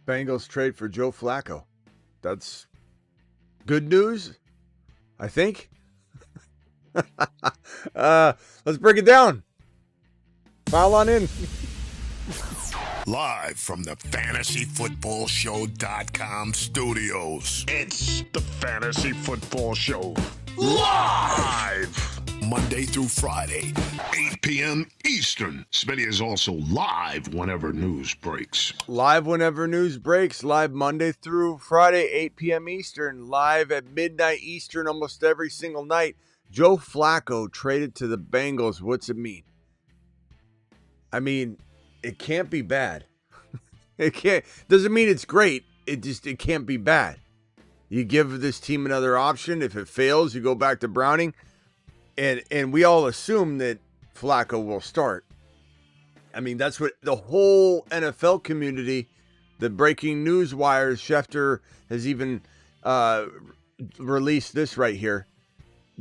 Bengals trade for Joe Flacco. That's good news, I think. Let's break it down. File on in. Live from the FantasyFootballShow.com studios. It's the Fantasy Football Show. Live! Monday through Friday, 8 p.m. Eastern. Smitty is also live whenever news breaks. Live whenever news breaks. Live Monday through Friday, 8 p.m. Eastern. Live at midnight Eastern almost every single night. Joe Flacco traded to the Bengals. What's it mean? I mean, it can't be bad. It can't. Doesn't mean it's great. It can't be bad. You give this team another option. If it fails, you go back to Browning. And we all assume that Flacco will start. I mean, that's what the whole NFL community, the breaking news wires, Schefter has even released this right here.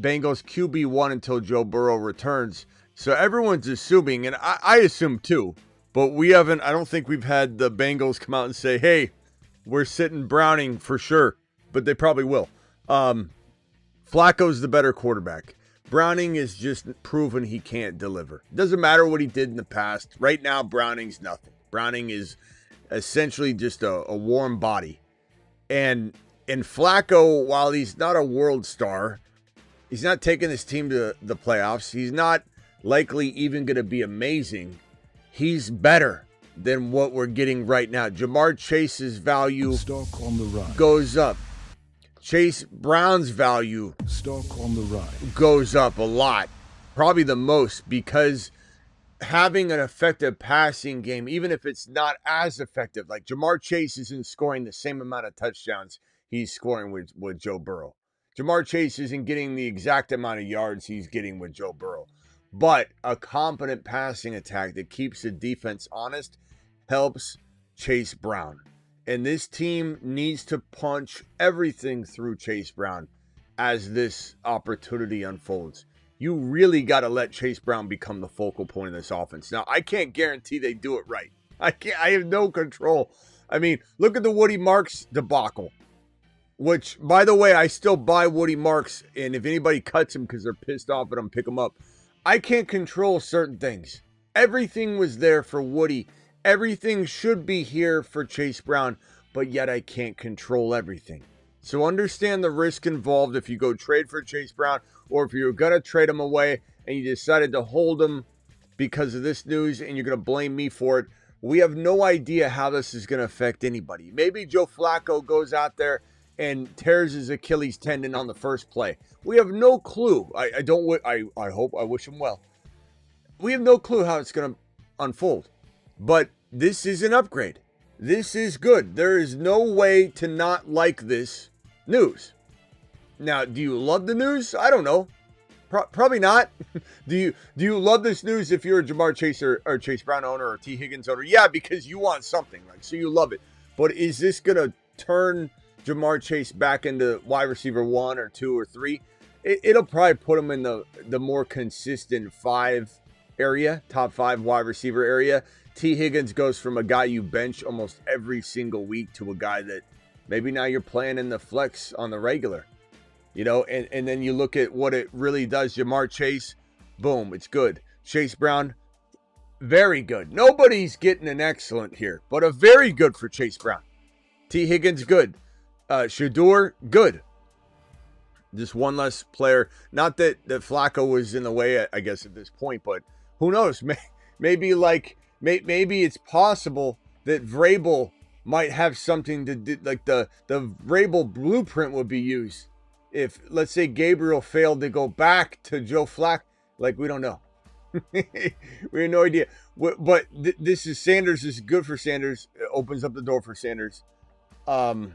Bengals QB1 until Joe Burrow returns. So everyone's assuming, and I assume too, but we haven't, I don't think we've had the Bengals come out and say, hey, we're sitting Browning for sure, but they probably will. Flacco's the better quarterback. Browning is just proven he can't deliver. Doesn't matter what he did in the past. Right now, Browning's nothing. Browning is essentially just a warm body. And Flacco, while he's not a world star, he's not taking his team to the playoffs. He's not likely even going to be amazing. He's better than what we're getting right now. Jamar Chase's value Stock on the rise. goes up. Chase Brown's value Stock on the rise. goes up a lot, probably the most, because having an effective passing game, even if it's not as effective, like Jamar Chase isn't scoring the same amount of touchdowns he's scoring with Joe Burrow. Jamar Chase isn't getting the exact amount of yards he's getting with Joe Burrow. But a competent passing attack that keeps the defense honest helps Chase Brown. And this team needs to punch everything through Chase Brown as this opportunity unfolds. You really got to let Chase Brown become the focal point of this offense. Now, I can't guarantee they do it right. I have no control. I mean, look at the Woody Marks debacle, which, by the way, I still buy Woody Marks. And if anybody cuts him because they're pissed off at him, pick him up. I can't control certain things. Everything was there for Woody. Everything should be here for Chase Brown, but yet I can't control everything. So understand the risk involved if you go trade for Chase Brown, or if you're going to trade him away and you decided to hold him because of this news and you're going to blame me for it. We have no idea how this is going to affect anybody. Maybe Joe Flacco goes out there and tears his Achilles tendon on the first play. We have no clue. I wish him well. We have no clue how it's going to unfold. But this is an upgrade. This is good. There is no way to not like this news. Now, do you love the news? I don't know. Probably not. Do you love this news if you're a Jamar Chase or Chase Brown owner or T. Higgins owner? Yeah, because you want something, right? So you love it. But is this going to turn Jamar Chase back into wide receiver 1 or 2 or 3? It'll probably put him in the more consistent 5 area, top 5 wide receiver area. T. Higgins goes from a guy you bench almost every single week to a guy that maybe now you're playing in the flex on the regular, and then you look at what it really does. Jamar Chase, boom, it's good. Chase Brown, very good. Nobody's getting an excellent here, but a very good for Chase Brown. T. Higgins, good. Shedeur, good. Just one less player. Not that Flacco was in the way, I guess, at this point, but who knows? Maybe it's possible that Vrabel might have something to do, like the Vrabel blueprint would be used. If, let's say, Gabriel failed to go back to Joe Flacco, like, we don't know. We have no idea. But this is Sanders. This is good for Sanders. It opens up the door for Sanders. I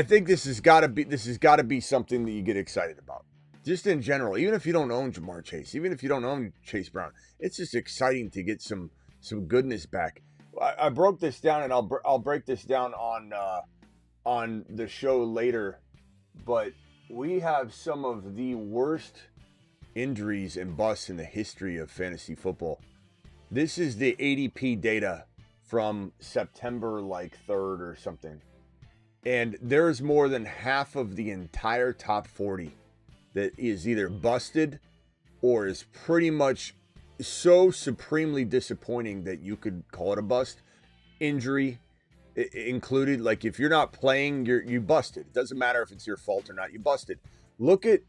think this has got to be something that you get excited about. Just in general, even if you don't own Jamar Chase, even if you don't own Chase Brown, it's just exciting to get some goodness back. I broke this down, and I'll break this down on the show later. But we have some of the worst injuries and busts in the history of fantasy football. This is the ADP data from September like 3rd or something. And there's more than half of the entire top 40 that is either busted or is pretty much so supremely disappointing that you could call it a bust. Injury included. Like, if you're not playing, you busted. It doesn't matter if it's your fault or not. You busted. Look at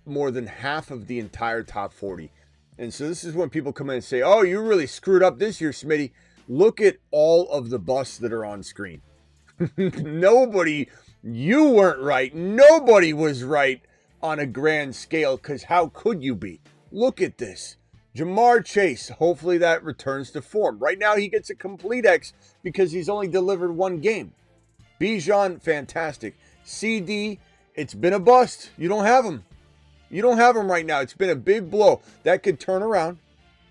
more than half of the entire top 40. And so this is when people come in and say, oh, you really screwed up this year, Smitty. Look at all of the busts that are on screen. Nobody, you weren't right. Nobody was right on a grand scale, because how could you be? Look at this. Jamar Chase, hopefully that returns to form. Right now he gets a complete X because he's only delivered one game. Bijan, fantastic. CD, it's been a bust. You don't have him. You don't have him right now. It's been a big blow. That could turn around.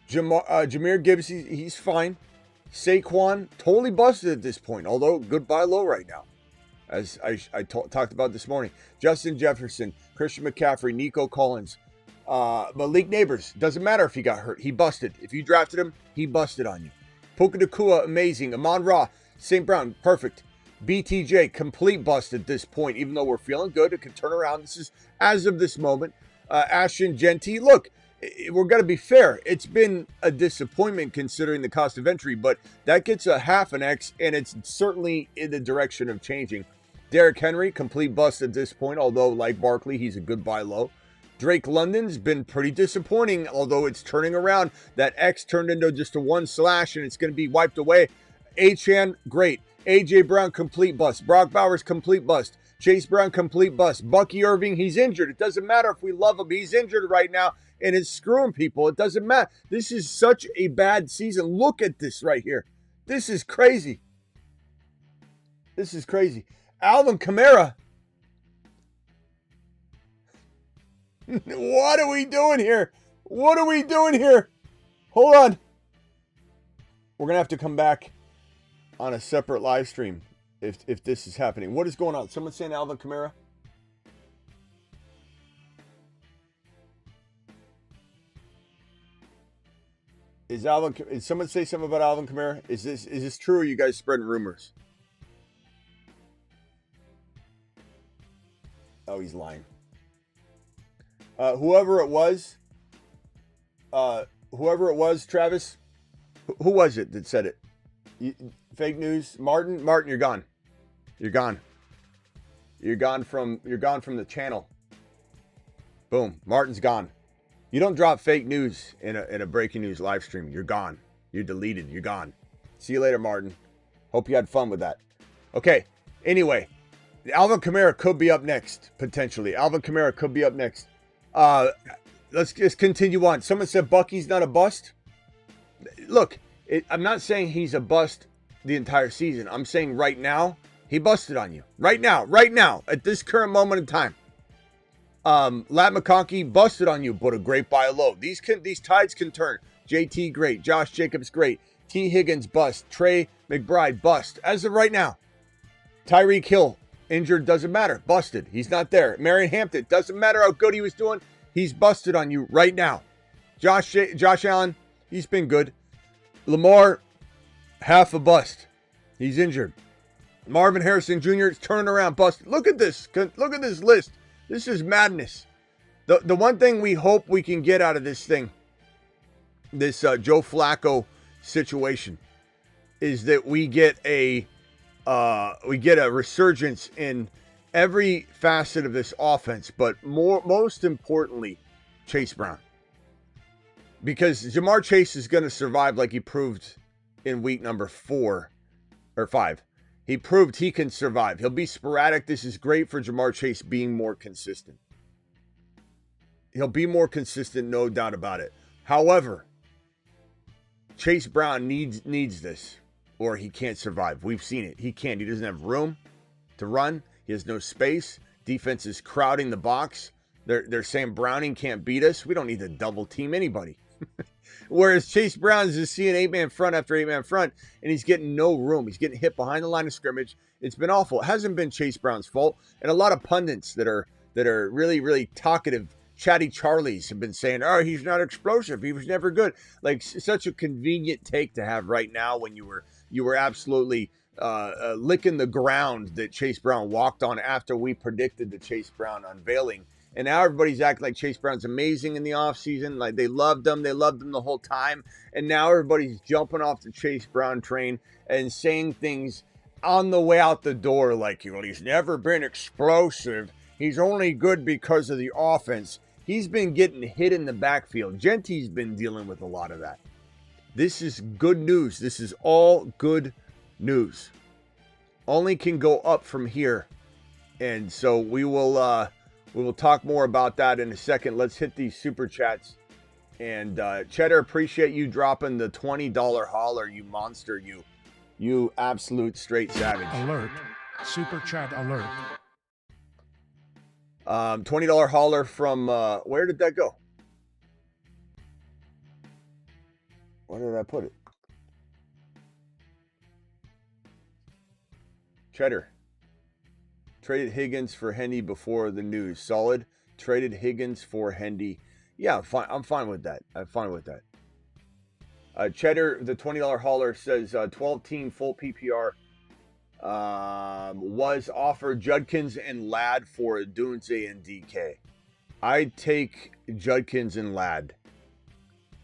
Jahmyr Gibbs, he's fine. Saquon, totally busted at this point, although good buy low right now, as I talked about this morning. Justin Jefferson, Christian McCaffrey, Nico Collins, Malik Neighbors. Doesn't matter if he got hurt. He busted. If you drafted him, he busted on you. Puka Nacua, amazing. Amon-Ra, St. Brown, perfect. BTJ, complete bust at this point, even though we're feeling good. It could turn around. This is as of this moment. Ashton Genty, look, we're going to be fair. It's been a disappointment considering the cost of entry, but that gets a half an X, and it's certainly in the direction of changing. Derrick Henry, complete bust at this point, although like Barkley, he's a good buy low. Drake London's been pretty disappointing, although it's turning around. That X turned into just a 1/, and it's going to be wiped away. Achane, great. A.J. Brown, complete bust. Brock Bowers, complete bust. Chase Brown, complete bust. Bucky Irving, he's injured. It doesn't matter if we love him. He's injured right now, and it's screwing people. It doesn't matter. This is such a bad season. Look at this right here. This is crazy. This is crazy. Alvin Kamara. What are we doing here? What are we doing here? Hold on. We're going to have to come back on a separate live stream if this is happening. What is going on? Someone saying Alvin Kamara? Is someone say something about Alvin Kamara? Is this true, or are you guys spreading rumors? Oh, he's lying. Whoever it was, Travis, who was it that said it? Fake news. Martin, you're gone. You're gone. You're gone from the channel. Boom. Martin's gone. You don't drop fake news in a breaking news live stream. You're gone. You're deleted. You're gone. See you later, Martin. Hope you had fun with that. Okay. Anyway, Alvin Kamara could be up next, potentially. Alvin Kamara could be up next. Let's just continue on. Someone said Bucky's not a bust. Look, I'm not saying he's a bust the entire season. I'm saying right now, he busted on you. Right now, at this current moment in time. Lat McConkey busted on you, but a great buy low. These tides can turn. JT, great. Josh Jacobs, great. T. Higgins, bust. Trey McBride, bust. As of right now. Tyreek Hill, injured, doesn't matter. Busted. He's not there. Marion Hampton, doesn't matter how good he was doing. He's busted on you right now. Josh Allen, he's been good. Lamar, half a bust. He's injured. Marvin Harrison Jr. is turning around, busted. Look at this. Look at this list. This is madness. The one thing we hope we can get out of this thing, this Joe Flacco situation, is that we get a resurgence in every facet of this offense, but most importantly, Chase Brown. Because Jamar Chase is going to survive like he proved in week number 4 or 5. He proved he can survive. He'll be sporadic. This is great for Jamar Chase being more consistent. He'll be more consistent, no doubt about it. However, Chase Brown needs this, or he can't survive. We've seen it. He can't. He doesn't have room to run. He has no space. Defense is crowding the box. They're saying Browning can't beat us. We don't need to double team anybody. Whereas Chase Brown is just seeing 8-man front after 8-man front, and he's getting no room. He's getting hit behind the line of scrimmage. It's been awful. It hasn't been Chase Brown's fault. And a lot of pundits that are really, really talkative, chatty Charlies have been saying, oh, he's not explosive. He was never good. Like, such a convenient take to have right now when you were you were absolutely licking the ground that Chase Brown walked on after we predicted the Chase Brown unveiling. And now everybody's acting like Chase Brown's amazing in the offseason. Like they loved him. They loved him the whole time. And now everybody's jumping off the Chase Brown train and saying things on the way out the door like, well, he's never been explosive. He's only good because of the offense. He's been getting hit in the backfield. Gentry's been dealing with a lot of that. This is good news. This is all good news. Only can go up from here. And so we will talk more about that in a second. Let's hit these super chats. And Cheddar, appreciate you dropping the $20 holler, you monster, you absolute straight savage. Alert. Super chat alert. $20 holler from, where did that go? Where did I put it? Cheddar. Traded Higgins for Hendy before the news. Solid. Traded Higgins for Hendy. Yeah, I'm fine with that. I'm fine with that. Cheddar, the $20 hauler says 12-team full PPR was offered Judkins and Ladd for Dunze and DK. I'd take Judkins and Ladd.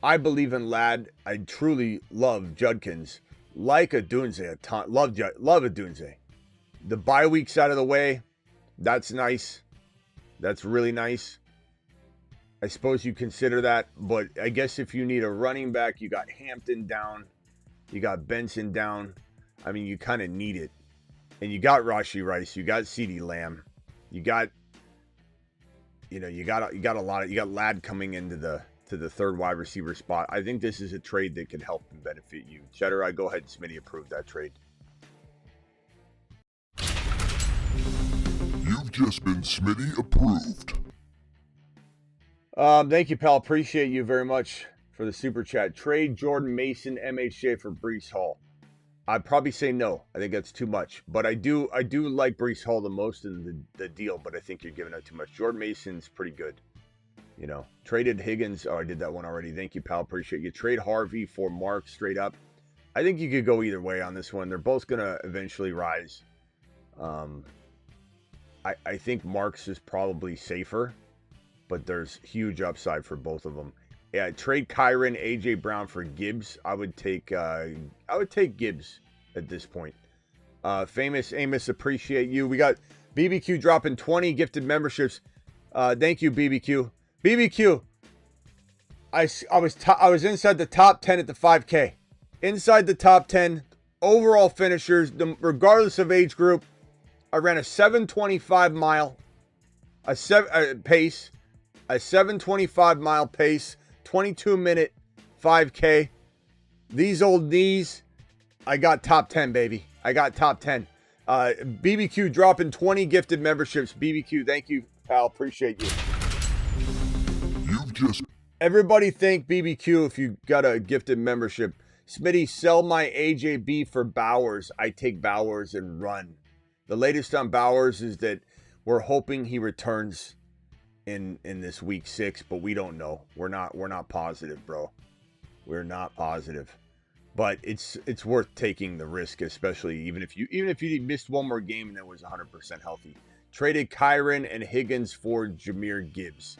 I believe in Ladd. I truly love Judkins. Like a Dunze a ton. Love a Dunze. The bye week's out of the way. That's nice. That's really nice. I suppose you consider that, but I guess if you need a running back, you got Hampton down, you got Benson down. I mean, you kind of need it. And you got Rashee Rice, you got CeeDee Lamb, you got a lot of, you got Ladd coming into the third wide receiver spot. I think this is a trade that could help and benefit you. Cheddar, I go ahead and Smitty approve that trade. You've just been Smitty approved. Thank you, pal. Appreciate you very much for the super chat. Trade Jordan Mason, MHJ for Breece Hall. I'd probably say no. I think that's too much. But I do like Breece Hall the most in the deal, but I think you're giving out too much. Jordan Mason's pretty good. You know, traded Higgins. Oh, I did that one already. Thank you, pal. Appreciate you. Trade Harvey for Mark straight up. I think you could go either way on this one. They're both going to eventually rise. I think Mark's is probably safer, but there's huge upside for both of them. Yeah, trade Kyron, AJ Brown for Gibbs. I would take Gibbs at this point. Famous Amos, appreciate you. We got BBQ dropping 20 gifted memberships. Thank you, BBQ. BBQ. I was inside the top 10 at the 5K. Inside the top 10 overall finishers, regardless of age group. I ran a 7:25 mile pace, a 7:25 mile pace, 22-minute 5K. These old knees, I got top 10, baby. I got top 10. BBQ dropping 20 gifted memberships. BBQ, thank you, pal. Appreciate you. Everybody thank BBQ if you got a gifted membership. Smitty, sell my AJB for Bowers. I take Bowers and run. The latest on Bowers is that we're hoping he returns in this week 6, but we don't know. We're not positive, bro. We're not positive. But it's worth taking the risk, especially even if you missed one more game and then was 100% healthy. Traded Kyron and Higgins for Jahmyr Gibbs.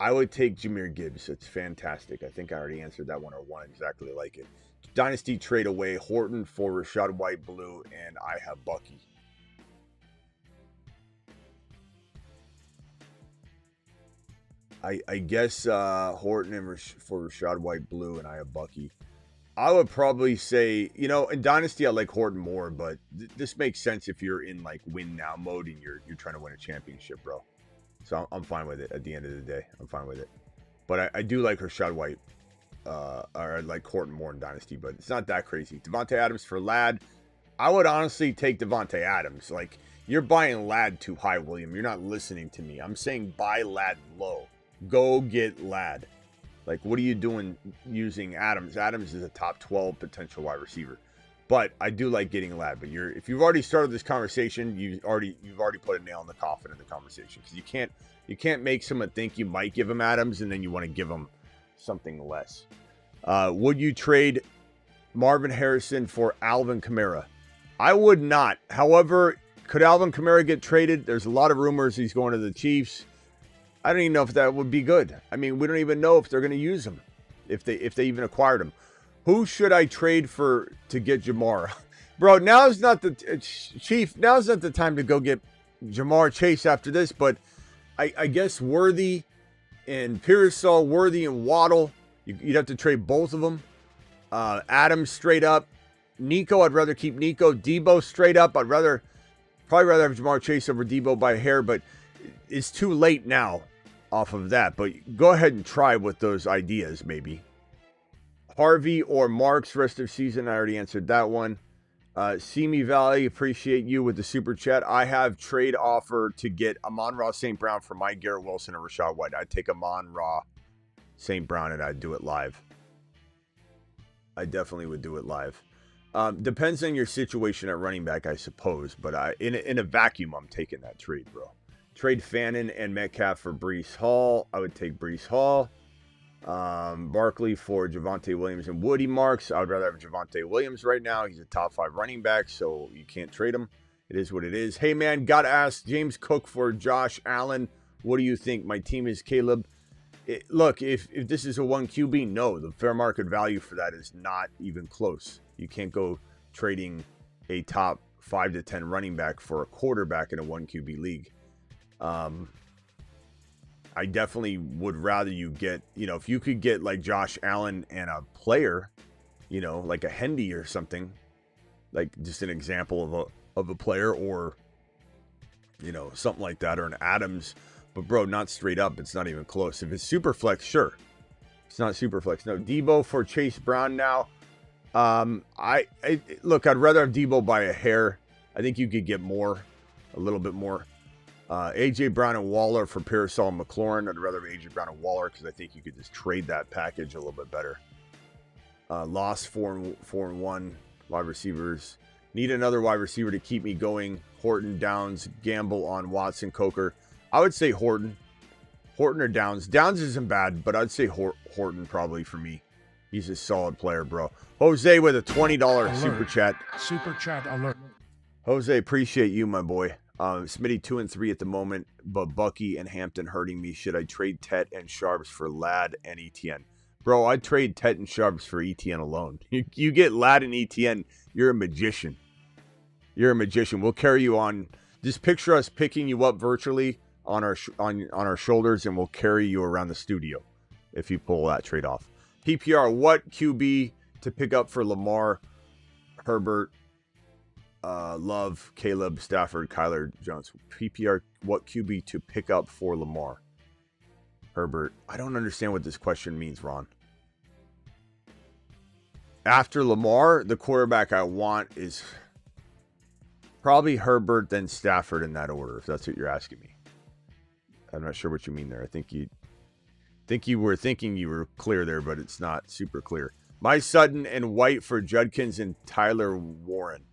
I would take Jahmyr Gibbs. It's fantastic. I think I already answered that one or one exactly like it. Dynasty trade away Horton for Rachaad White Blue, and I have Bucky. I guess Horton and for Rachaad White Blue, and I have Bucky. I would probably say, in Dynasty I like Horton more, but this makes sense if you're in like win now mode and you're trying to win a championship, bro. So I'm fine with it at the end of the day. I'm fine with it. But I do like Rachaad White, or I like Horton more in Dynasty, but it's not that crazy. Devontae Adams for Ladd. I would honestly take Devontae Adams. Like, you're buying Ladd too high, William. You're not listening to me. I'm saying buy Ladd low. Go get Ladd. Like, what are you doing using Adams? Adams is a top 12 potential wide receiver. But I do like getting Ladd. But if you've already started this conversation, you've already put a nail in the coffin of the conversation, because you can't make someone think you might give him Adams and then you want to give him something less. Would you trade Marvin Harrison for Alvin Kamara. I would not. However, could Alvin Kamara get traded? There's a lot of rumors he's going to the Chiefs. I don't even know if that would be good. I mean, we don't even know if they're going to use him, if they even acquired him. Who should I trade for to get Jamar? Bro, now's not the time to go get Jamar Chase after this, but I guess Worthy and Pearsall, Worthy and Waddle, you'd have to trade both of them. Adams straight up. Nico, I'd rather keep Nico. Debo straight up. I'd probably rather have Jamar Chase over Debo by a hair, but it's too late now off of that. But go ahead and try with those ideas, maybe. Harvey or Marks rest of season. I already answered that one. Simi Valley, appreciate you with the super chat. I have trade offer to get Amon-Ra St. Brown for my Garrett Wilson or Rachaad White. I'd take Amon-Ra St. Brown and I'd do it live. I definitely would do it live. Depends on your situation at running back, I suppose. But in a vacuum, I'm taking that trade, bro. Trade Fannin and Metcalf for Breece Hall. I would take Breece Hall. Barkley for Javonte Williams and Woody Marks. I would rather have Javonte Williams right now. He's a top 5 running back, so you can't trade him. It is what it is. Hey, man, got to ask James Cook for Josh Allen. What do you think? My team is Caleb. Look, if this is a 1 QB, no. The fair market value for that is not even close. You can't go trading a top 5 to 10 running back for a quarterback in a 1 QB league. I definitely would rather you get, if you could get like Josh Allen and a player, like a Hendy or something, like just an example of a player, or, something like that, or an Adams. But bro, not straight up. It's not even close. If it's super flex, sure. It's not super flex. No, Debo for Chase Brown now. Look, I'd rather have Debo by a hair. I think you could get more, a little bit more. A.J. Brown and Waller for Pearsall and McLaurin. I'd rather have A.J. Brown and Waller because I think you could just trade that package a little bit better. Lost 4-1 wide receivers. Need another wide receiver to keep me going. Horton, Downs, gamble on Watson, Coker. I would say Horton. Horton or Downs. Downs isn't bad, but I'd say Horton probably for me. He's a solid player, bro. Jose with a $20 alert. super chat. Super chat alert. Jose, appreciate you, my boy. Smitty 2-3 at the moment, but Bucky and Hampton hurting me. Should I trade Tet and Sharps for Ladd and ETN? Bro, I'd trade Tet and Sharps for ETN alone. You get Ladd and ETN, you're a magician. You're a magician. We'll carry you on. Just picture us picking you up virtually on our shoulders, and we'll carry you around the studio if you pull that trade off. PPR, what QB to pick up for Lamar, Herbert, Love, Caleb, Stafford, Kyler, Jones? PPR, what QB to pick up for Lamar, Herbert? I don't understand what this question means, Ron. After Lamar, the quarterback I want is probably Herbert, then Stafford in that order, if that's what you're asking me. I'm not sure what you mean there. I think you were thinking you were clear there, but it's not super clear. My Sutton and White for Judkins and Tyler Warren.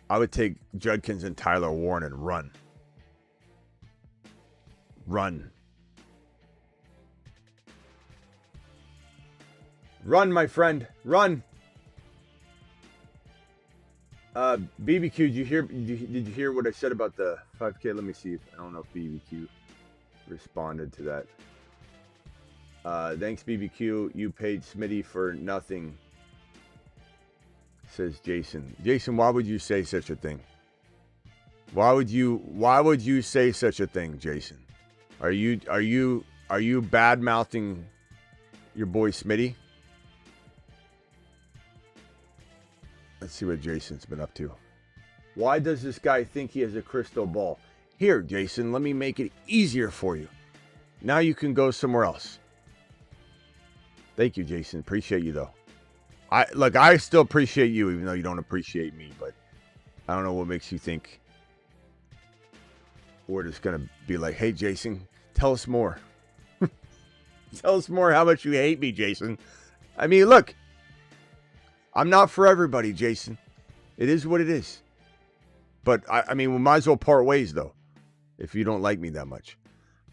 I would take Judkins and Tyler Warren and run. Run. Run, my friend. Run. BBQ, did you hear what I said about the 5K? Let me see. I don't know if BBQ responded to that. Thanks, BBQ. You paid Smitty for nothing, says Jason. Jason, why would you say such a thing? Why would you say such a thing, Jason? Are you bad mouthing your boy Smitty? Let's see what Jason's been up to. Why does this guy think he has a crystal ball? Here, Jason, let me make it easier for you. Now you can go somewhere else. Thank you, Jason. Appreciate you, though. I still appreciate you, even though you don't appreciate me, but I don't know what makes you think we're just going to be like, hey, Jason, tell us more. Tell us more how much you hate me, Jason. I mean, look, I'm not for everybody, Jason. It is what it is. But, I mean, we might as well part ways, though, if you don't like me that much.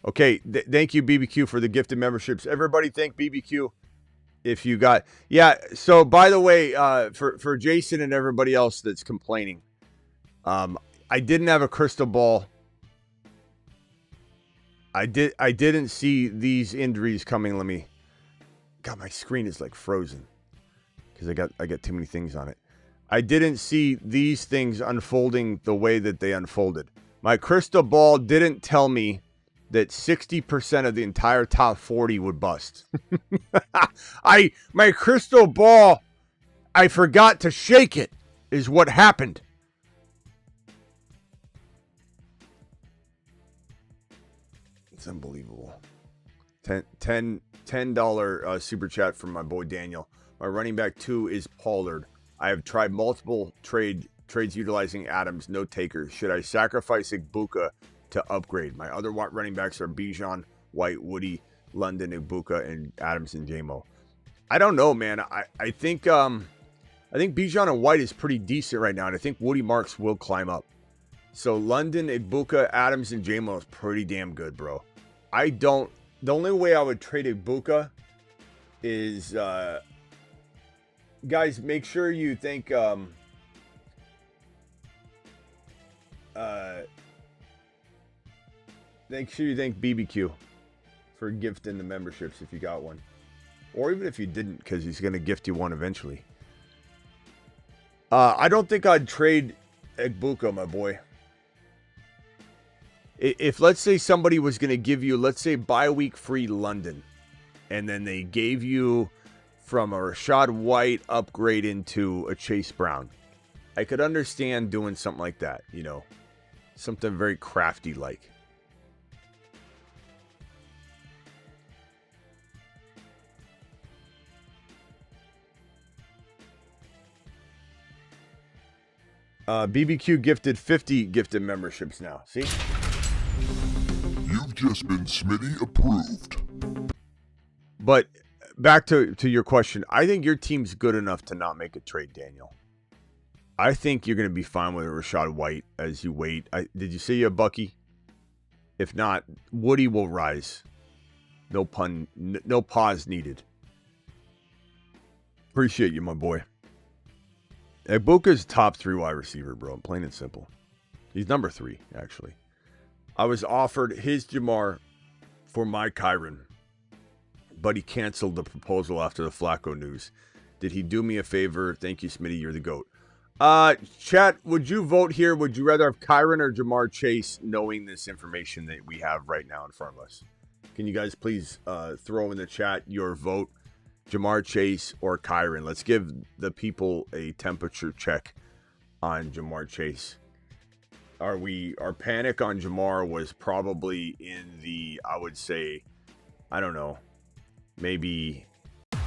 Okay, thank you, BBQ, for the gifted memberships. Everybody thank BBQ If you got, yeah. So by the way, for Jason and everybody else that's complaining, I didn't have a crystal ball. I didn't see these injuries coming. God, my screen is like frozen because I got too many things on it. I didn't see these things unfolding the way that they unfolded. My crystal ball didn't tell me that 60% of the entire top 40 would bust. My crystal ball, I forgot to shake it, is what happened. It's unbelievable. $10 super chat from my boy Daniel. My running back 2 is Pollard. I have tried multiple trades utilizing Adams, no takers. Should I sacrifice Igbuka to upgrade? My other running backs are Bijan, White, Woody, London, Igbuka, and Adams and JMO. I don't know, man. I think Bijan and White is pretty decent right now, and I think Woody Marks will climb up. So London, Igbuka, Adams, and JMO is pretty damn good, bro. The only way I would trade Igbuka is, guys, make sure you thank, make sure you thank BBQ for gifting the memberships if you got one. Or even if you didn't, because he's going to gift you one eventually. I don't think I'd trade Igbuka, my boy. If, let's say, somebody was going to give you, let's say, bye-week free London, and then they gave you from a Rashad White upgrade into a Chase Brown, I could understand doing something like that, you know, something very crafty like. BBQ gifted 50 gifted memberships now. See? You've just been Smitty approved. But back to your question, I think your team's good enough to not make a trade, Daniel. I think you're going to be fine with a Rashad White as you wait. Did you see you, Bucky? If not, Woody will rise. No pause needed. Appreciate you, my boy. Igbuka's top 3 wide receiver, bro. Plain and simple. He's number 3, actually. I was offered his Jamar for my Kyron, but he canceled the proposal after the Flacco news. Did he do me a favor? Thank you, Smitty. You're the GOAT. Chat, would you vote here? Would you rather have Kyron or Jamar Chase, knowing this information that we have right now in front of us? Can you guys please throw in the chat your vote? Jamar Chase or Kyron? Let's give the people a temperature check on Jamar Chase. Our panic on Jamar was probably in the, I would say, I don't know, maybe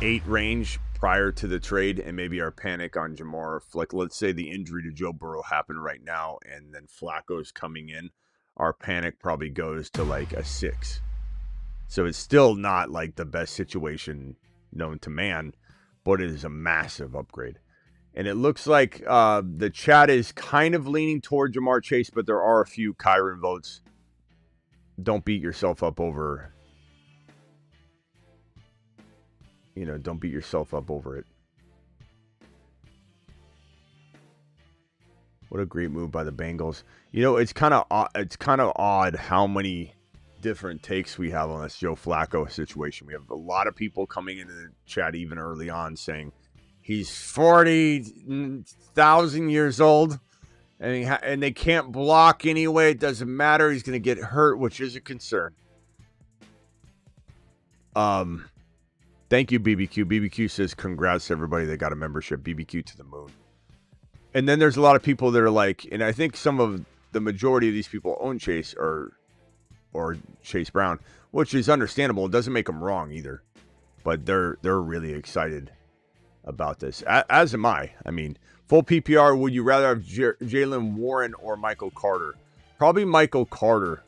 8 range prior to the trade, and maybe our panic on Jamar, like let's say the injury to Joe Burrow happened right now and then Flacco's coming in, our panic probably goes to like a 6. So it's still not like the best situation known to man, but it is a massive upgrade. And it looks like the chat is kind of leaning toward Jamar Chase, but there are a few Kyron votes. Don't beat yourself up over, don't beat yourself up over it. What a great move by the Bengals. It's kind of odd how many different takes we have on this Joe Flacco situation. We have a lot of people coming into the chat even early on saying he's 40,000 years old and they can't block anyway. It doesn't matter. He's going to get hurt, which is a concern. Thank you, BBQ. BBQ says congrats to everybody that got a membership. BBQ to the moon. And then there's a lot of people that are like, and I think some of the majority of these people own Chase or Chase Brown, which is understandable. It doesn't make them wrong either, but they're really excited about this, as am I. I mean, full PPR, would you rather have Jalen Warren or Michael Carter? Probably Michael Carter,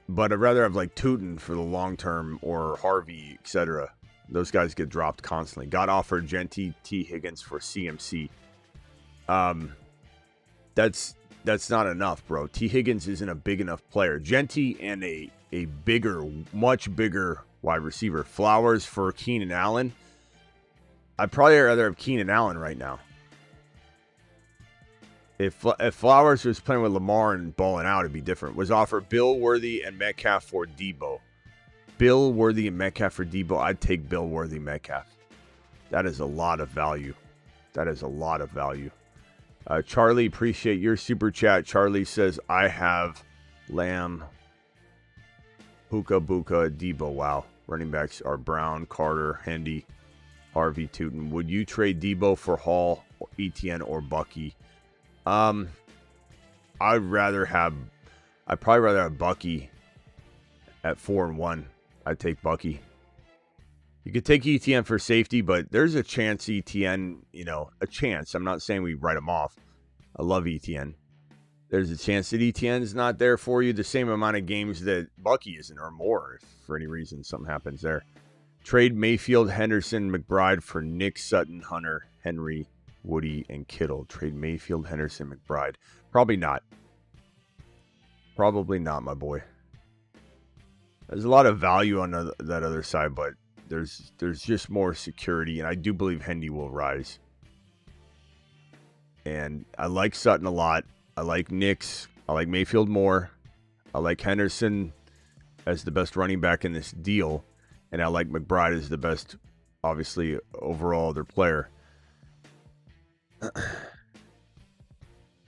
but I'd rather have like Tootin for the long term or Harvey, etc. Those guys get dropped constantly. Got offered Genty, T. Higgins for CMC. That's not enough, bro. T. Higgins isn't a big enough player. Genty and a bigger, much bigger wide receiver. Flowers for Keenan Allen. I'd probably rather have Keenan Allen right now. If Flowers was playing with Lamar and balling out, it'd be different. Was offered Bill Worthy and Metcalf for Debo. Bill Worthy and Metcalf for Debo. I'd take Bill Worthy, Metcalf. That is a lot of value. That is a lot of value. Charlie, appreciate your super chat. Charlie says, I have Lamb, Puka, Buka, Debo. Wow. Running backs are Brown, Carter, Hendy, Harvey, Tootin. Would you trade Debo for Hall, or Etienne, or Bucky? I'd probably rather have Bucky at 4-1. I'd take Bucky. You could take Etienne for safety, but there's a chance Etienne, a chance. I'm not saying we write him off. I love Etienne. There's a chance that Etienne's not there for you the same amount of games that Bucky isn't, or more, if for any reason something happens there. Trade Mayfield, Henderson, McBride for Nick, Sutton, Hunter, Henry, Woody, and Kittle. Trade Mayfield, Henderson, McBride. Probably not. Probably not, my boy. There's a lot of value on that other side, but there's just more security, and I do believe Hendy will rise. And I like Sutton a lot. I like Nix. I like Mayfield more. I like Henderson as the best running back in this deal, and I like McBride as the best, obviously, overall other player.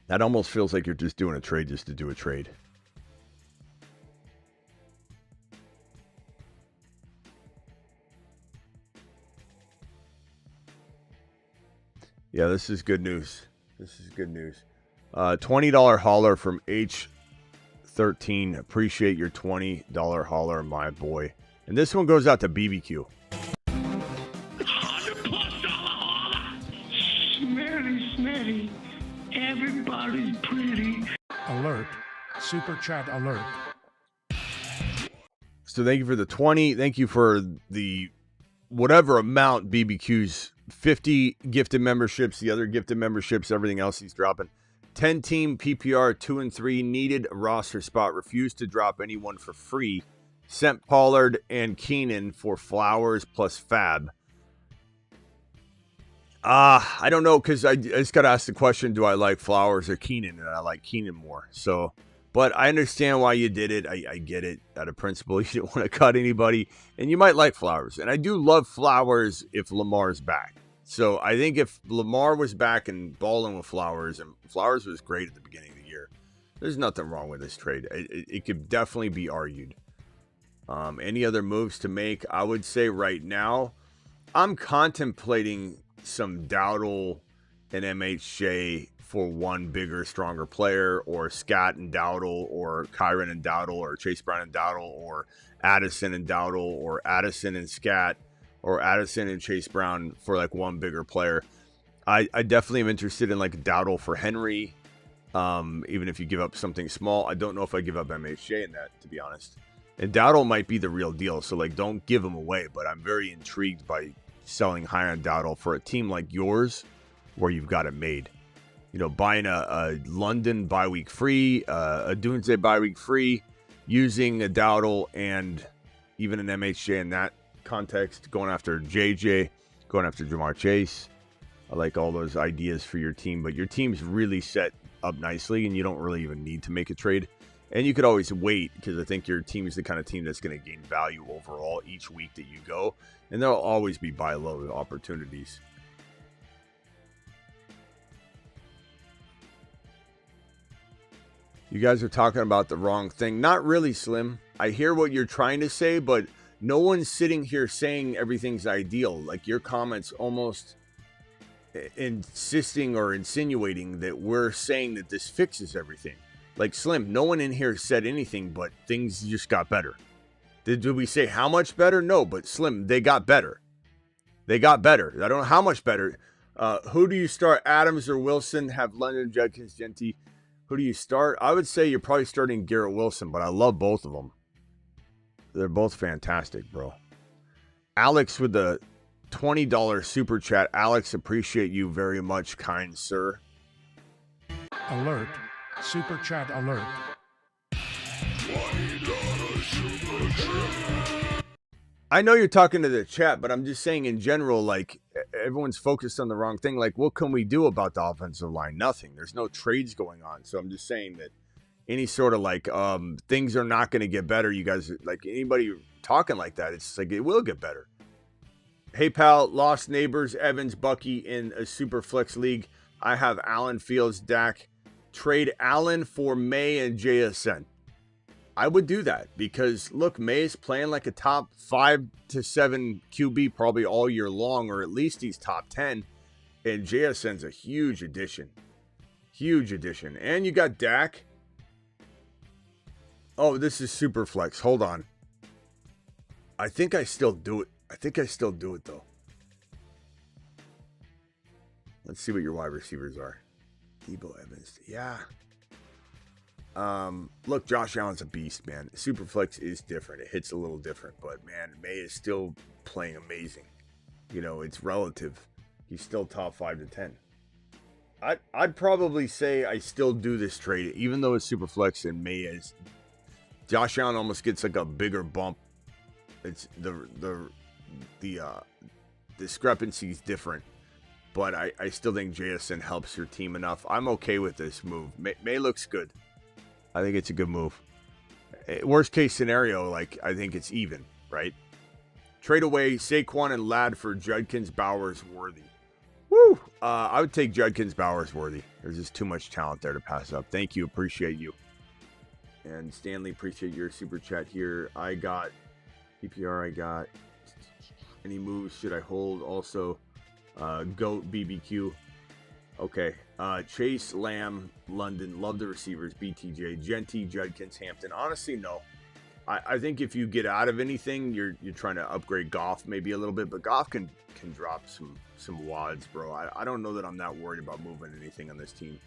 That almost feels like you're just doing a trade just to do a trade. Yeah, this is good news. This is good news. $20 hauler from H13. Appreciate your $20 hauler, my boy. And this one goes out to BBQ. Smitty, everybody's pretty. Alert. Super chat alert. So thank you for the 20. Thank you for the whatever amount BBQ's 50 gifted memberships, the other gifted memberships, everything else he's dropping. 10-team PPR, 2 and 3, needed a roster spot, refused to drop anyone for free. Sent Pollard and Keenan for Flowers plus Fab. I don't know, because I just got to ask the question, do I like Flowers or Keenan? And I like Keenan more. So, but I understand why you did it. I get it. Out of principle, you didn't want to cut anybody. And you might like Flowers. And I do love Flowers if Lamar's back. So I think if Lamar was back and balling with Flowers, and Flowers was great at the beginning of the year, there's nothing wrong with this trade. It could definitely be argued. Any other moves to make? I would say right now, I'm contemplating some Dowdle and MHJ for one bigger, stronger player, or Scott and Dowdle, or Kyron and Dowdle, or Chase Brown and Dowdle, or Addison and Dowdle, or Addison and Scott, or Addison and Chase Brown for like one bigger player. I definitely am interested in like Dowdle for Henry, even if you give up something small. I don't know if I give up MHJ in that, to be honest. And Dowdle might be the real deal, so like don't give him away, but I'm very intrigued by selling high on Dowdle for a team like yours where you've got it made. Buying a London bye week free, a Doomsday bye week free, using a Dowdle and even an MHJ in that context, going after JJ, going after Jamar Chase. I like all those ideas for your team, but your team's really set up nicely and you don't really even need to make a trade. And you could always wait, because I think your team is the kind of team that's going to gain value overall each week that you go. And there'll always be buy low opportunities. You guys are talking about the wrong thing. Not really, Slim. I hear what you're trying to say, but no one's sitting here saying everything's ideal. Like your comments almost insisting or insinuating that we're saying that this fixes everything. Like, Slim, no one in here said anything, but things just got better. Did we say how much better? No, but Slim, they got better. They got better. I don't know how much better. Who do you start? Adams or Wilson? Have London, Judkins, Genty. Who do you start? I would say you're probably starting Garrett Wilson, but I love both of them. They're both fantastic, bro. Alex with the $20 super chat. Alex, appreciate you very much, kind sir. Alert. Super chat alert. I know you're talking to the chat, but I'm just saying in general, like everyone's focused on the wrong thing. Like, what can we do about the offensive line? Nothing. There's no trades going on. So I'm just saying that any sort of like things are not going to get better. You guys, like anybody talking like that, it's like it will get better. Hey pal, lost neighbors, Evans, Bucky in a super flex league. I have Allen, Fields, Dak. Trade Allen for May and JSN. I would do that because look, May is playing like a top 5 to 7 QB probably all year long, or at least he's top 10. And JSN's a huge addition. Huge addition. And you got Dak. Oh, this is super flex. Hold on. I think I still do it. Though. Let's see what your wide receivers are. Debo Evans. Yeah. Look, Josh Allen's a beast, man. Superflex is different. It hits a little different, but man, May is still playing amazing. You know, it's relative. He's still top 5 to 10. I'd probably say I still do this trade, even though it's Superflex and May is. Josh Allen almost gets like a bigger bump. It's the discrepancy is different, but I still think JSN helps your team enough. I'm okay with this move. May looks good. I think it's a good move. Worst case scenario, like I think it's even, right? Trade away Saquon and Ladd for Judkins, Bowers, Worthy. Woo! I would take Judkins, Bowers, Worthy. There's just too much talent there to pass up. Thank you. Appreciate you. And Stanley, appreciate your super chat here. I got PPR. I got any moves should I hold? Also, Goat, BBQ. Okay. Chase, Lamb, London. Love the receivers. BTJ, Genty, Judkins, Hampton. Honestly, no. I think if you get out of anything, you're trying to upgrade Goff maybe a little bit, but Goff can drop some wads, bro. I don't know that I'm that worried about moving anything on this team.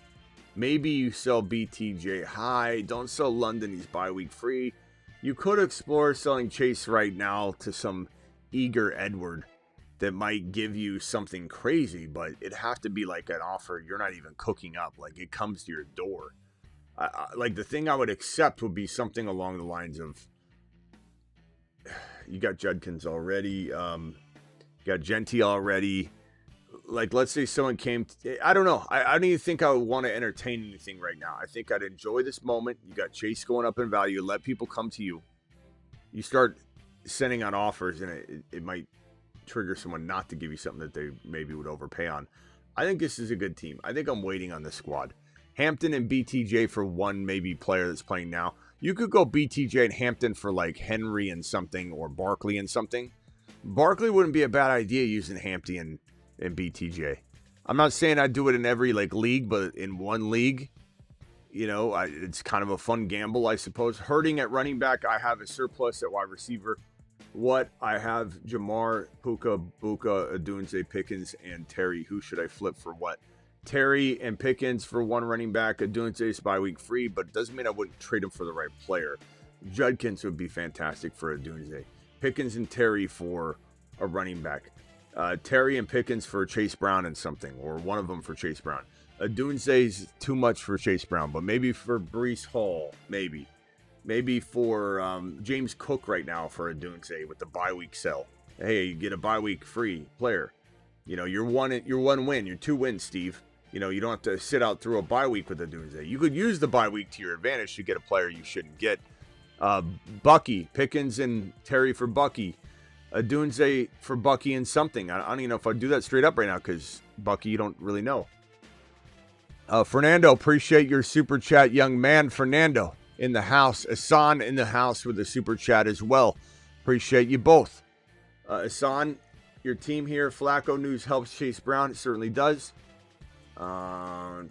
Maybe you sell BTJ high. Don't sell London. He's bye week free. You could explore selling Chase right now to some eager Edward that might give you something crazy, but it'd have to be like an offer you're not even cooking up. Like it comes to your door. Like the thing I would accept would be something along the lines of, you got Judkins already. You got Genty already. Like, let's say someone came. I don't know. I don't even think I would want to entertain anything right now. I think I'd enjoy this moment. You got Chase going up in value. Let people come to you. You start sending out offers, and it might trigger someone not to give you something that they maybe would overpay on. I think this is a good team. I think I'm waiting on this squad. Hampton and BTJ for one maybe player that's playing now. You could go BTJ and Hampton for like Henry and something, or Barkley and something. Barkley wouldn't be a bad idea using Hampton and BTJ. I'm not saying I'd do it in every like league, but in one league, you know, it's kind of a fun gamble, I suppose. Hurting at running back, I have a surplus at wide receiver. What I have Jamar, Puka, Buka, Adunze, Pickens, and Terry. Who should I flip for what? Terry and Pickens for one running back. Adunze is bye week free, but it doesn't mean I wouldn't trade him for the right player. Judkins would be fantastic for Adunze. Pickens and Terry for a running back. Terry and Pickens for Chase Brown and something, or one of them for Chase Brown. Adunze's too much for Chase Brown, but maybe for Breece Hall, maybe. Maybe for James Cook right now for Adunze with the bye week sell. Hey, you get a bye week free player. You know, you're one win, you're 2 wins, Steve. You know, you don't have to sit out through a bye week with Adunze. You could use the bye week to your advantage to get a player you shouldn't get. Bucky, Pickens and Terry for Bucky. Adunze for Bucky and something. I don't even know if I'd do that straight up right now because Bucky, you don't really know. Fernando, appreciate your super chat, young man. Fernando in the house. Asan in the house with a super chat as well. Appreciate you both. Asan, your team here. Flacco news helps Chase Brown. It certainly does. Love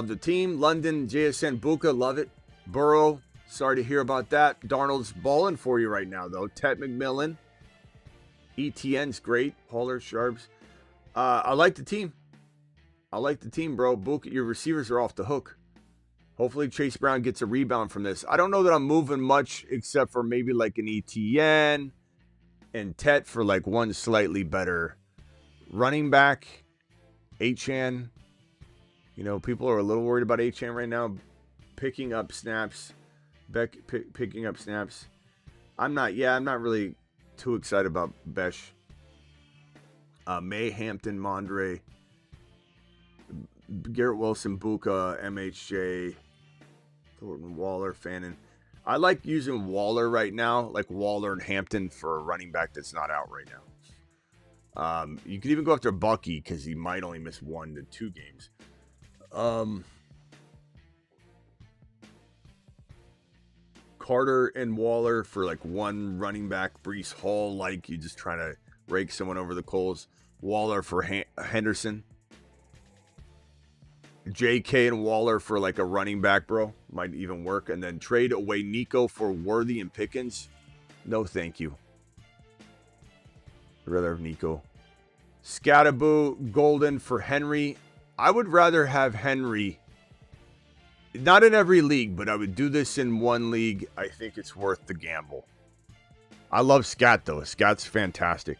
the team. London, JSN, Buka, love it. Burrow, sorry to hear about that. Darnold's balling for you right now, though. Ted McMillan. ETN's great. Pollard, Sharps. I like the team. Bro. Buka, your receivers are off the hook. Hopefully Chase Brown gets a rebound from this. I don't know that I'm moving much except for maybe like an ETN and Tet for like one slightly better running back. Achan. You know, people are a little worried about Achan right now. Picking up snaps. Picking up snaps. I'm not really too excited about Besh. May, Hampton, Mondre, Garrett Wilson, Buka, MHJ, Thornton, Waller, Fannin. I like using Waller right now, like Waller and Hampton for a running back that's not out right now. You could even go after Bucky because he might only miss 1 to 2 games. Carter and Waller for like one running back. Brees Hall, like you just trying to rake someone over the coals. Waller for Henderson. JK and Waller for like a running back, bro. Might even work. And then trade away Nico for Worthy and Pickens. No, thank you. I'd rather have Nico. Scattaboo, Golden for Henry. I would rather have Henry. Not in every league, but I would do this in one league. I think it's worth the gamble. I love Scat, though. Scat's fantastic.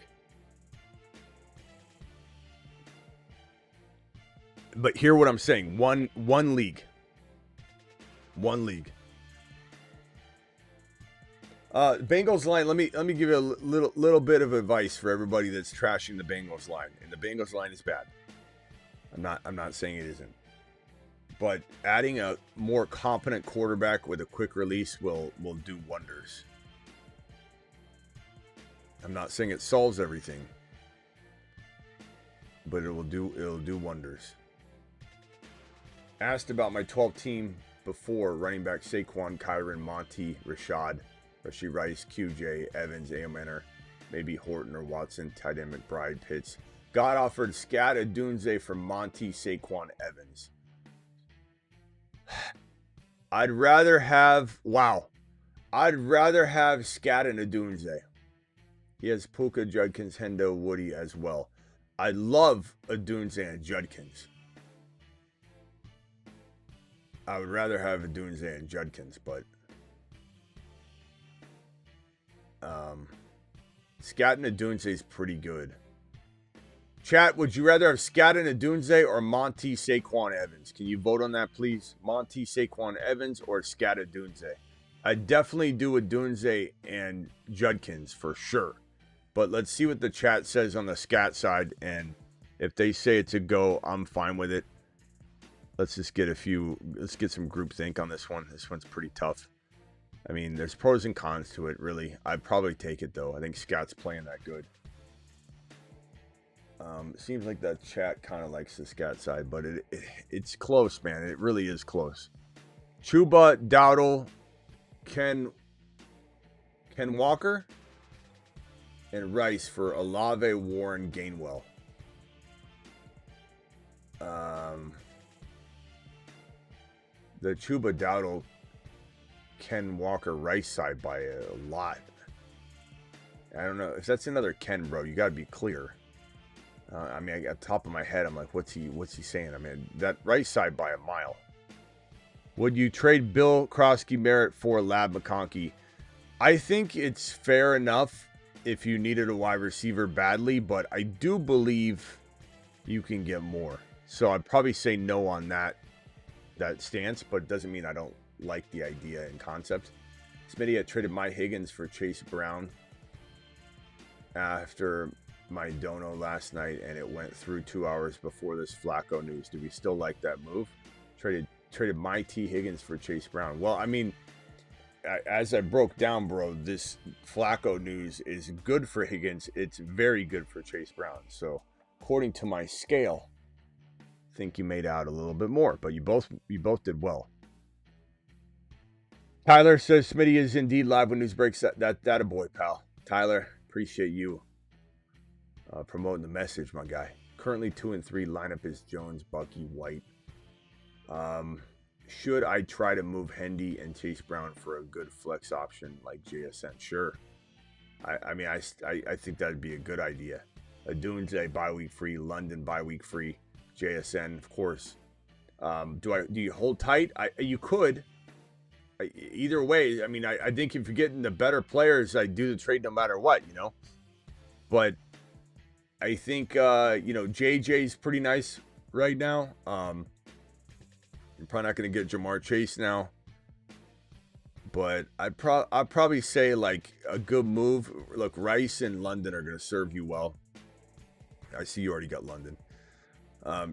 But hear what I'm saying. One league. One league. Bengals line. Let me give you a little bit of advice for everybody that's trashing the Bengals line. And the Bengals line is bad. I'm not saying it isn't. But adding a more competent quarterback with a quick release will do wonders. I'm not saying it solves everything, but it'll do wonders. Asked about my 12 team before: running back Saquon, Kyron, Monty, Rashad Rice, QJ, Evans, Amanor, maybe Horton or Watson, tight end McBride, Pitts. Got offered Scat Adunze for Monty, Saquon, Evans. I'd rather have Scat and Adunze. He has Puka, Judkins, Hendo, Woody as well. I love Adunze and Judkins. I would rather have Adunze and Judkins, but Scat and Adunze is pretty good. Chat, would you rather have Scat and Adunze or Monty, Saquon, Evans? Can you vote on that, please? Monty, Saquon, Evans, or Scat Adunze? I'd definitely do Adunze and Judkins for sure. But let's see what the chat says on the Scat side, and if they say it's a go, I'm fine with it. Let's get some groupthink on this one. This one's pretty tough. I mean, there's pros and cons to it, really. I'd probably take it, though. I think Scat's playing that good. Seems like that chat kind of likes the Scat side, but it's close, man. It really is close. Chuba, Dowdle, Ken Walker, and Rice for Olave, Warren, Gainwell. The Chuba, Dowdle, Ken Walker, Rice side by a lot. I don't know if that's another Ken, bro. You got to be clear. I mean, at the top of my head, I'm like, what's he saying? I mean, that right side by a mile. Would you trade Bill Krosky Merritt for Lab McConkey? I think it's fair enough if you needed a wide receiver badly, but I do believe you can get more. So I'd probably say no on that stance, but it doesn't mean I don't like the idea and concept. Smitty had traded my Higgins for Chase Brown after my dono last night, and it went through 2 hours before this Flacco news. Do we still like that move? Traded my T Higgins for Chase Brown. Well, I mean, as I broke down, bro, this Flacco news is good for Higgins. It's very good for Chase Brown. So according to my scale, I think you made out a little bit more, but you both did well. Tyler says Smitty is indeed live when news breaks. That a boy, pal. Tyler, appreciate you promoting the message, my guy. Currently 2-3. Lineup is Jones, Bucky, White. Should I try to move Hendy and Chase Brown for a good flex option like JSN? Sure. I mean, I think that'd be a good idea. Adunze bye week free, London bye week free, JSN, of course. Do you hold tight? You could. Either way, I mean, I think if you're getting the better players, I do the trade no matter what, you know. But I think JJ's pretty nice right now. You're probably not going to get Jamar Chase now, but I'd probably say like a good move. Look, Rice and London are going to serve you well. I see you already got London.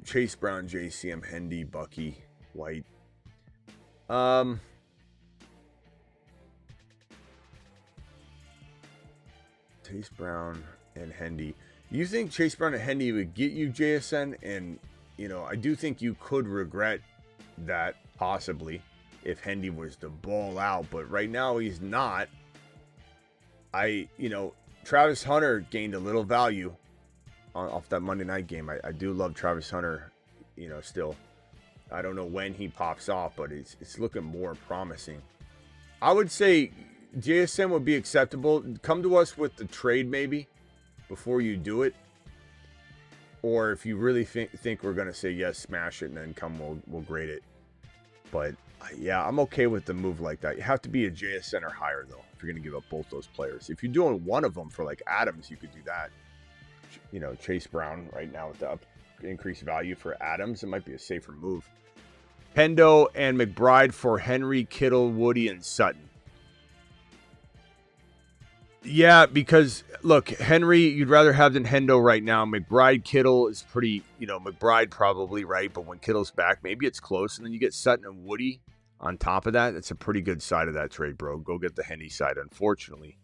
Chase Brown, JCM, Hendy, Bucky, White. Chase Brown and Hendy. You think Chase Brown and Hendy would get you JSN? And, you know, I do think you could regret that possibly if Hendy was to ball out. But right now he's not. Travis Hunter gained a little value off that Monday night game. I do love Travis Hunter, still. I don't know when he pops off, but it's looking more promising. I would say JSN would be acceptable. Come to us with the trade maybe before you do it. Or if you really think we're going to say yes, smash it, and then we'll grade it. But yeah, I'm okay with the move like that. You have to be a JSN or higher, though, if you're going to give up both those players. If you're doing one of them for like Adams, you could do that. Chase Brown right now with the increased value for Adams, it might be a safer move. Hendo and McBride for Henry, Kittle, Woody, and Sutton. Yeah, because, look, Henry, you'd rather have than Hendo right now. McBride, Kittle is pretty, McBride probably, right? But when Kittle's back, maybe it's close. And then you get Sutton and Woody on top of that. That's a pretty good side of that trade, bro. Go get the Hendy side, unfortunately.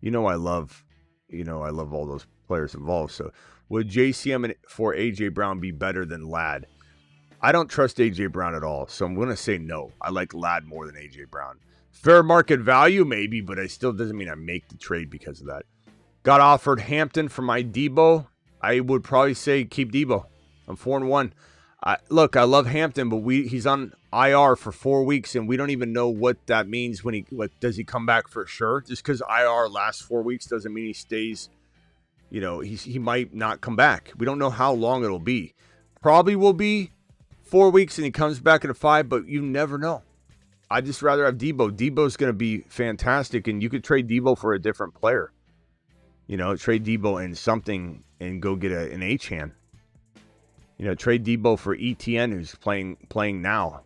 I love all those players involved. So would JCM for A.J. Brown be better than Ladd? I don't trust A.J. Brown at all, so I'm going to say no. I like Ladd more than A.J. Brown. Fair market value, maybe, but it still doesn't mean I make the trade because of that. Got offered Hampton for my Debo. I would probably say keep Debo. I'm 4-1. Look, I love Hampton, but he's on IR for 4 weeks, and we don't even know what that means when does he come back for sure? Just because IR lasts 4 weeks doesn't mean he stays. He might not come back. We don't know how long it'll be. Probably will be 4 weeks, and he comes back in 5, but you never know. I'd just rather have Debo. Debo's going to be fantastic, and you could trade Debo for a different player. Trade Debo in something and go get an H-hand. Trade Debo for ETN, who's playing now.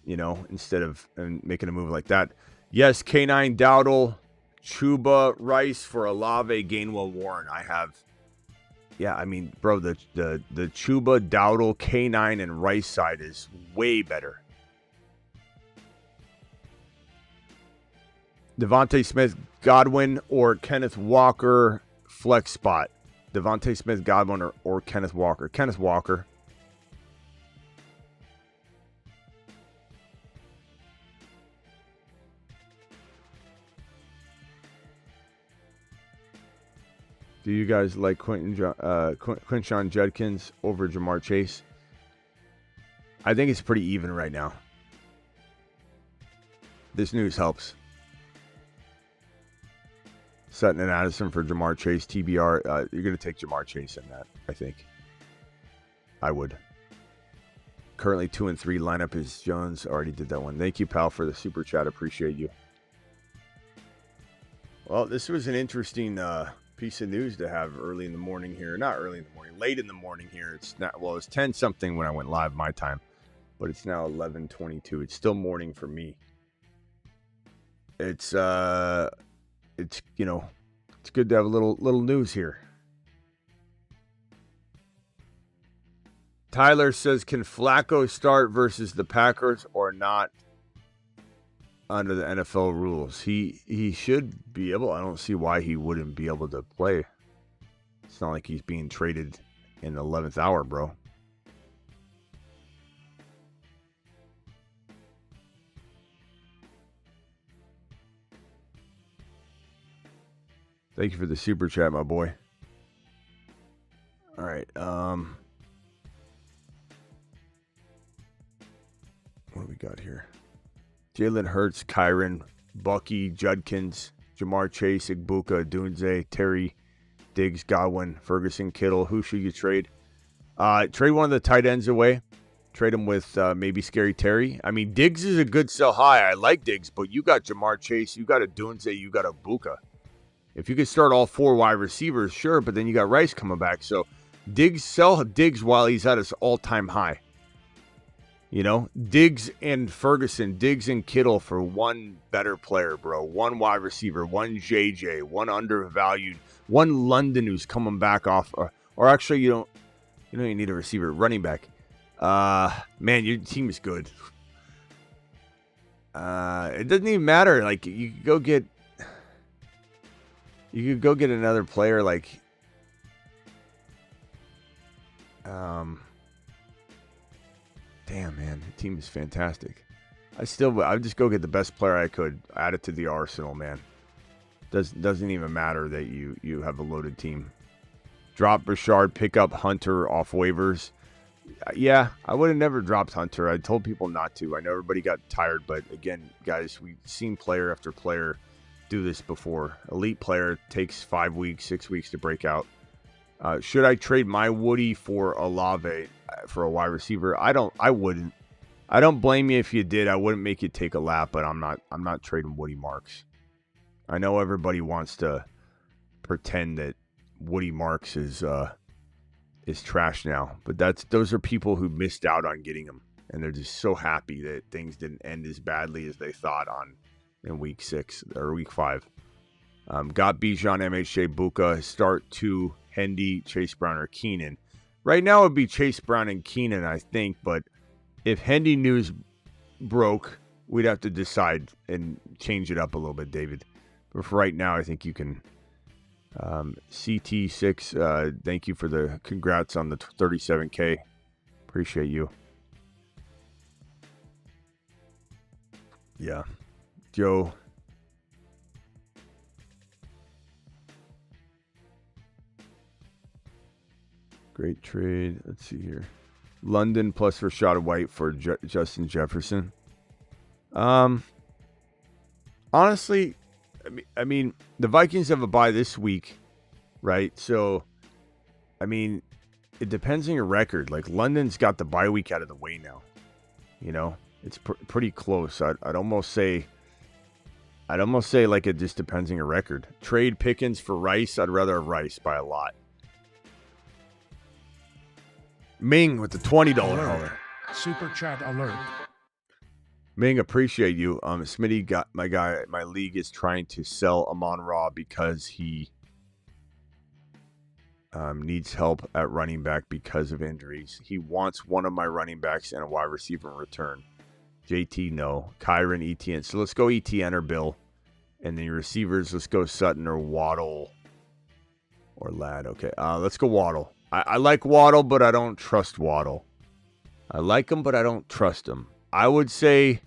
Instead of making a move like that. Yes, K9, Dowdle, Chuba, Rice for Olave, Gainwell, Warren. Bro, the Chuba, Dowdle, K9, and Rice side is way better. Devontae Smith, Godwin, or Kenneth Walker flex spot. Devontae Smith, Godwin, or Kenneth Walker. Kenneth Walker. Do you guys like Quinshon Judkins over Jamar Chase? I think it's pretty even right now. This news helps. Sutton and Addison for Jamar Chase. TBR, you're going to take Jamar Chase in that, I think. I would. Currently 2-3 lineup is Jones. Already did that one. Thank you, pal, for the super chat. Appreciate you. Well, this was an interesting piece of news to have early in the morning here. Not early in the morning, late in the morning here. It's not, well, it's 10 something when I went live my time, but it's now 11:22. It's still morning for me. It's it's good to have a little news here. Tyler says, can Flacco start versus the Packers or not under the NFL rules? He should be able. I don't see why he wouldn't be able to play. It's not like he's being traded in the 11th hour, bro. Thank you for the super chat, my boy. All right. What do we got here? Jalen Hurts, Kyron, Bucky, Judkins, Jamar Chase, Igbuka, Dunze, Terry, Diggs, Godwin, Ferguson, Kittle. Who should you trade? Trade one of the tight ends away. Trade him with maybe Scary Terry. I mean, Diggs is a good sell high. I like Diggs, but you got Jamar Chase, you got a Dunze, you got a Igbuka. If you could start all 4 wide receivers, sure, but then you got Rice coming back. So Diggs, sell Diggs while he's at his all-time high. You know, Diggs and Ferguson, Diggs and Kittle for one better player, bro. One wide receiver, one JJ, one undervalued, one London who's coming back off. Or actually, you don't even need a receiver, running back. Man, your team is good. It doesn't even matter. Like you could go get another player. Like, damn, man, the team is fantastic. I would just go get the best player I could, add it to the arsenal, man. Doesn't even matter that you have a loaded team. Drop Richard, pick up Hunter off waivers. Yeah, I would have never dropped Hunter. I told people not to. I know everybody got tired, but again, guys, we've seen player after player do this before. Elite player takes 5 weeks, 6 weeks to break out. Should I trade my Woody for Olave for a wide receiver? I wouldn't. I don't blame you if you did. I wouldn't make you take a lap, but I'm not trading Woody Marks. I know everybody wants to pretend that Woody Marks is trash now, but those are people who missed out on getting him, and they're just so happy that things didn't end as badly as they thought in week 6 or week 5. Got Bijan, MHJ, Buka, start 2, Hendy, Chase Brown, or Keenan. Right now it would be Chase Brown and Keenan, I think, but if Hendy news broke, we'd have to decide and change it up a little bit, David. But for right now, I think you can. CT6, thank you for the congrats on the 37K. Appreciate you. Yeah. Joe. Great trade. Let's see here. London plus Rashad White for Justin Jefferson. Honestly, I mean, the Vikings have a bye this week, right? So, I mean, it depends on your record. Like, London's got the bye week out of the way now. You know, it's pretty close. I'd almost say like it just depends on your record. Trade Pickens for Rice. I'd rather have Rice by a lot. Ming with the $20 color. Super chat alert. Ming, appreciate you. Smitty got my league is trying to sell Amon-Ra because he needs help at running back because of injuries. He wants one of my running backs and a wide receiver in return. JT, no. Kyron, ETN. So let's go ETN or Bill. And then your receivers, let's go Sutton or Waddle or Ladd. Okay, let's go Waddle. I like Waddle, but I don't trust Waddle. I like him, but I don't trust him. I would say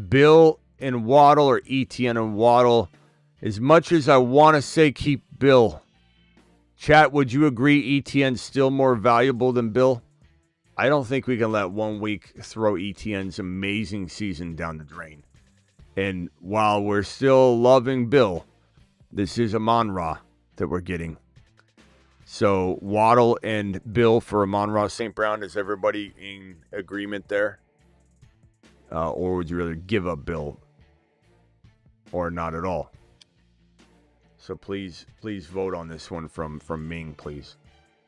Bill and Waddle or ETN and Waddle. As much as I want to say keep Bill. Chat, would you agree ETN's still more valuable than Bill? I don't think we can let 1 week throw ETN's amazing season down the drain. And while we're still loving Bill, this is Amon-Ra that we're getting. So Waddle and Bill for Amon-Ra St. Brown. Is everybody in agreement there? Or would you rather give up Bill or not at all? So please vote on this one from Ming, please.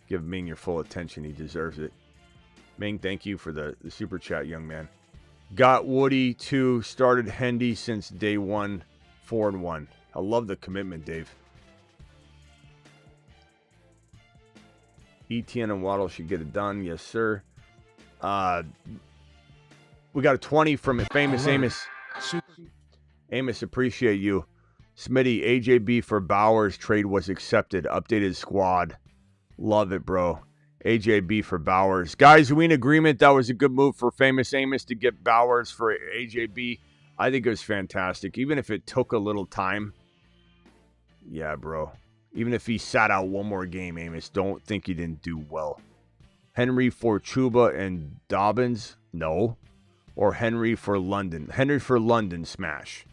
Give Ming your full attention. He deserves it. Ming, thank you for the super chat, young man. Got Woody 2, started Hendy since day 1, 4-1. I love the commitment, Dave. ETN and Waddle should get it done. Yes, sir. We got a 20 from Famous Amos. Amos, appreciate you. Smitty, AJB for Bowers trade was accepted. Updated squad. Love it, bro. AJB for Bowers. Guys, are we in agreement that was a good move for Famous Amos to get Bowers for AJB? I think it was fantastic. Even if it took a little time. Yeah, bro. Even if he sat out one more game, Amos, don't think he didn't do well. Henry for Chuba and Dobbins? No. Or Henry for London? Henry for London, smash.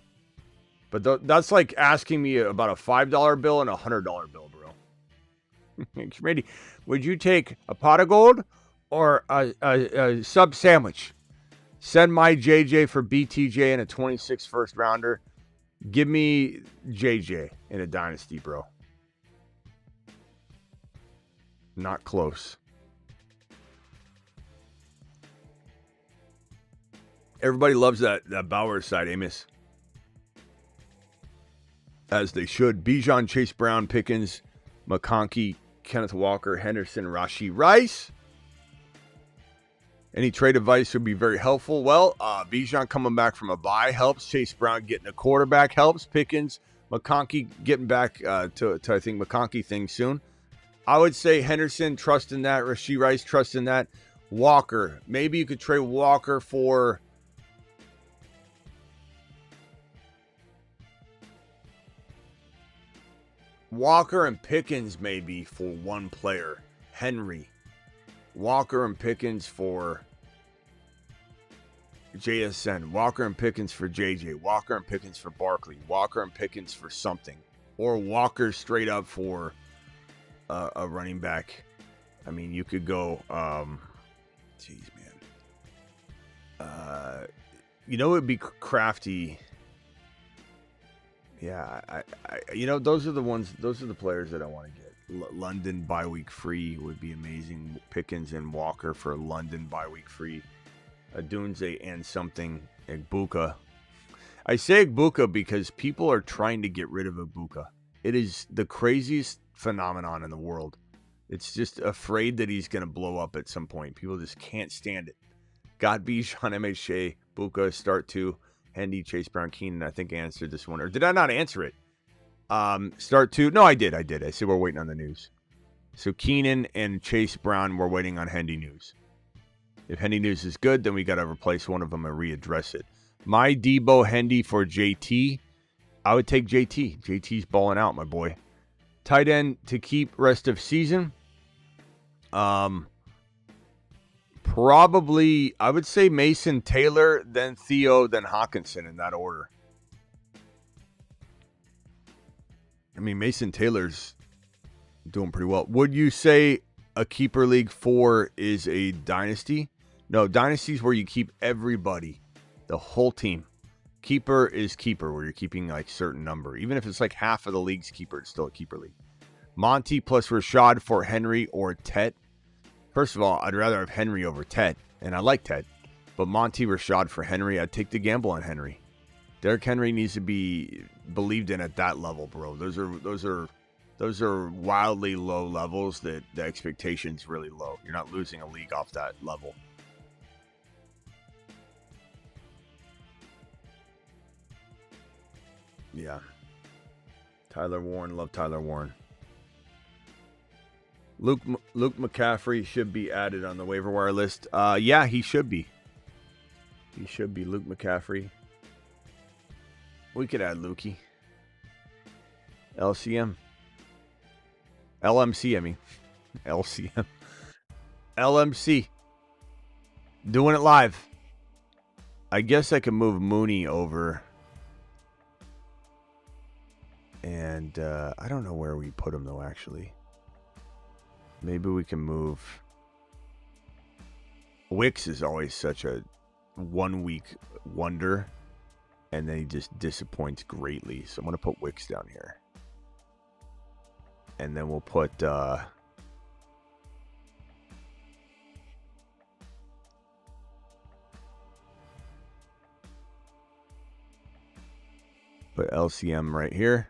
But that's like asking me about a $5 bill and a $100 bill, bro. Smitty, would you take a pot of gold or a sub sandwich? Send my JJ for BTJ and a 26 first rounder. Give me JJ in a dynasty, bro. Not close. Everybody loves that Bauer side, Amos. As they should. Bijan, Chase Brown, Pickens, McConkey, Kenneth Walker, Henderson, Rashee Rice. Any trade advice would be very helpful. Well, Bijan coming back from a bye helps. Chase Brown getting a quarterback helps. Pickens, McConkey getting back to I think McConkey thing soon. I would say Henderson, trust in that. Rashee Rice, trust in that. Walker, maybe you could trade Walker for Walker and Pickens maybe for one player. Henry. Walker and Pickens for JSN. Walker and Pickens for JJ. Walker and Pickens for Barkley. Walker and Pickens for something. Or Walker straight up for a running back. I mean, you could go, geez, man. You know, it'd be crafty. Yeah, I those are the players that I want to get. London bye week free would be amazing. Pickens and Walker for London bye week free. Dunze and something. Egbuka. I say Egbuka because people are trying to get rid of Egbuka. It is the craziest phenomenon in the world. It's just afraid that he's going to blow up at some point. People just can't stand it. Got Bijan, MHA, Buka, start 2. Hendy, Chase Brown, Keenan. I think I answered this one. Or did I not answer it? Start 2. No, I did. I said we're waiting on the news. So Keenan and Chase Brown, we're waiting on Hendy news. If Hendy news is good, then we got to replace one of them and readdress it. My Debo Hendy for JT. I would take JT. JT's balling out, my boy. Tight end to keep rest of season. Probably, I would say Mason Taylor, then Theo, then Hawkinson in that order. I mean, Mason Taylor's doing pretty well. Would you say a keeper league 4 is a dynasty? No, dynasty is where you keep everybody, the whole team. Keeper is keeper, where you're keeping like certain number. Even if it's like half of the league's keeper, it's still a keeper league. Monty plus Rashad for Henry or Tet. First of all, I'd rather have Henry over Tet, and I like Tet. But Monty, Rashad for Henry, I'd take the gamble on Henry. Derrick Henry needs to be believed in at that level, bro. Those are wildly low levels that the expectation's really low. You're not losing a league off that level. Yeah. Tyler Warren, love Tyler Warren. Luke McCaffrey should be added on the waiver wire list. Yeah, he should be. He should be Luke McCaffrey. We could add Lukey. LCM. LMC, I mean. LCM. LMC. Doing it live. I guess I can move Mooney over. And I don't know where we put him, though, actually. Maybe we can move. Wicks is always such a 1 week wonder. And then he just disappoints greatly. So I'm going to put Wicks down here. And then we'll put LCM right here.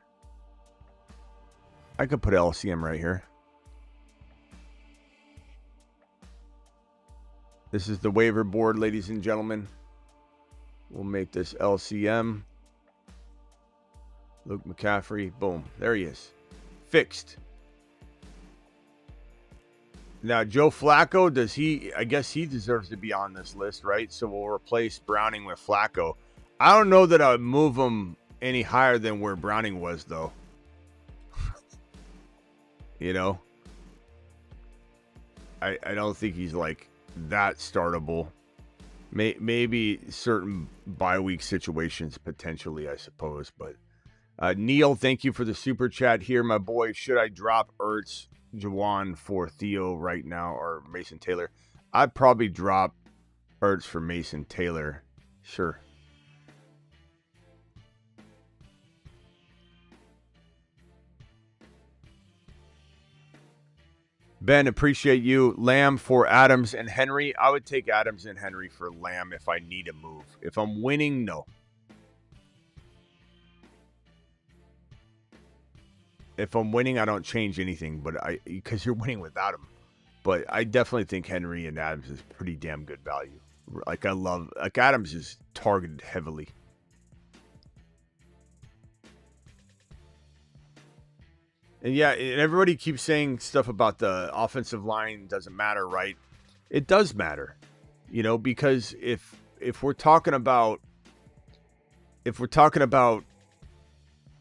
I could put LCM right here. This is the waiver board, ladies and gentlemen. We'll make this LCM. Luke McCaffrey. Boom. There he is. Fixed. Now, Joe Flacco, does he... I guess he deserves to be on this list, right? So we'll replace Browning with Flacco. I don't know that I would move him any higher than where Browning was, though. You know? I don't think he's, like, that startable. Maybe certain bye week situations potentially, I suppose. But Neil, thank you for the super chat here, my boy. Should I drop Ertz, Jawan for Theo right now or Mason Taylor? I'd probably drop Ertz for Mason Taylor. Sure. Ben, appreciate you. Lamb for Adams and Henry. I would take Adams and Henry for Lamb if I need a move. If I'm winning, no. If I'm winning, I don't change anything, but because you're winning without him. But I definitely think Henry and Adams is pretty damn good value. Like Adams is targeted heavily. And yeah, and everybody keeps saying stuff about the offensive line doesn't matter, right? It does matter, because if we're talking about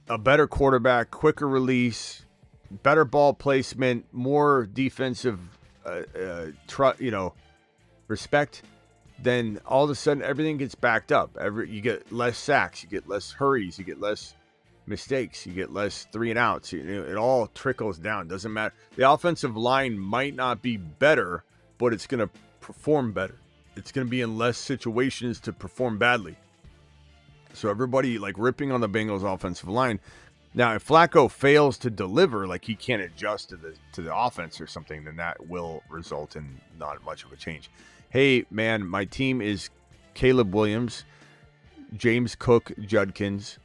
a better quarterback, quicker release, better ball placement, more defensive, respect, then all of a sudden everything gets backed up. You get less sacks, you get less hurries, you get less mistakes, you get less 3 and outs. It all trickles down. Doesn't matter. The offensive line might not be better, but it's going to perform better. It's going to be in less situations to perform badly. So everybody ripping on the Bengals offensive line. Now, if Flacco fails to deliver, he can't adjust to the offense or something, then that will result in not much of a change. Hey, man, my team is Caleb Williams, James Cook, Judkins.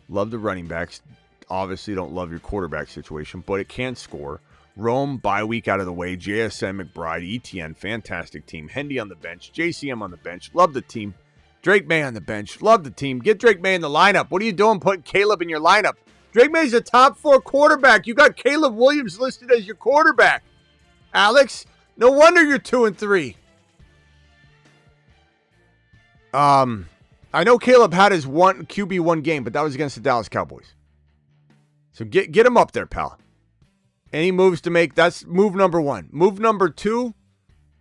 Love the running backs. Obviously don't love your quarterback situation, but it can score. Rome, bye week out of the way. JSN, McBride, ETN, fantastic team. Hendy on the bench. JCM on the bench. Love the team. Drake May on the bench. Love the team. Get Drake May in the lineup. What are you doing putting Caleb in your lineup? Drake May's a top 4 quarterback. You got Caleb Williams listed as your quarterback. Alex, no wonder you're 2-3. I know Caleb had his QB1 game, but that was against the Dallas Cowboys. So get him up there, pal. Any moves to make? That's move number 1. Move number 2,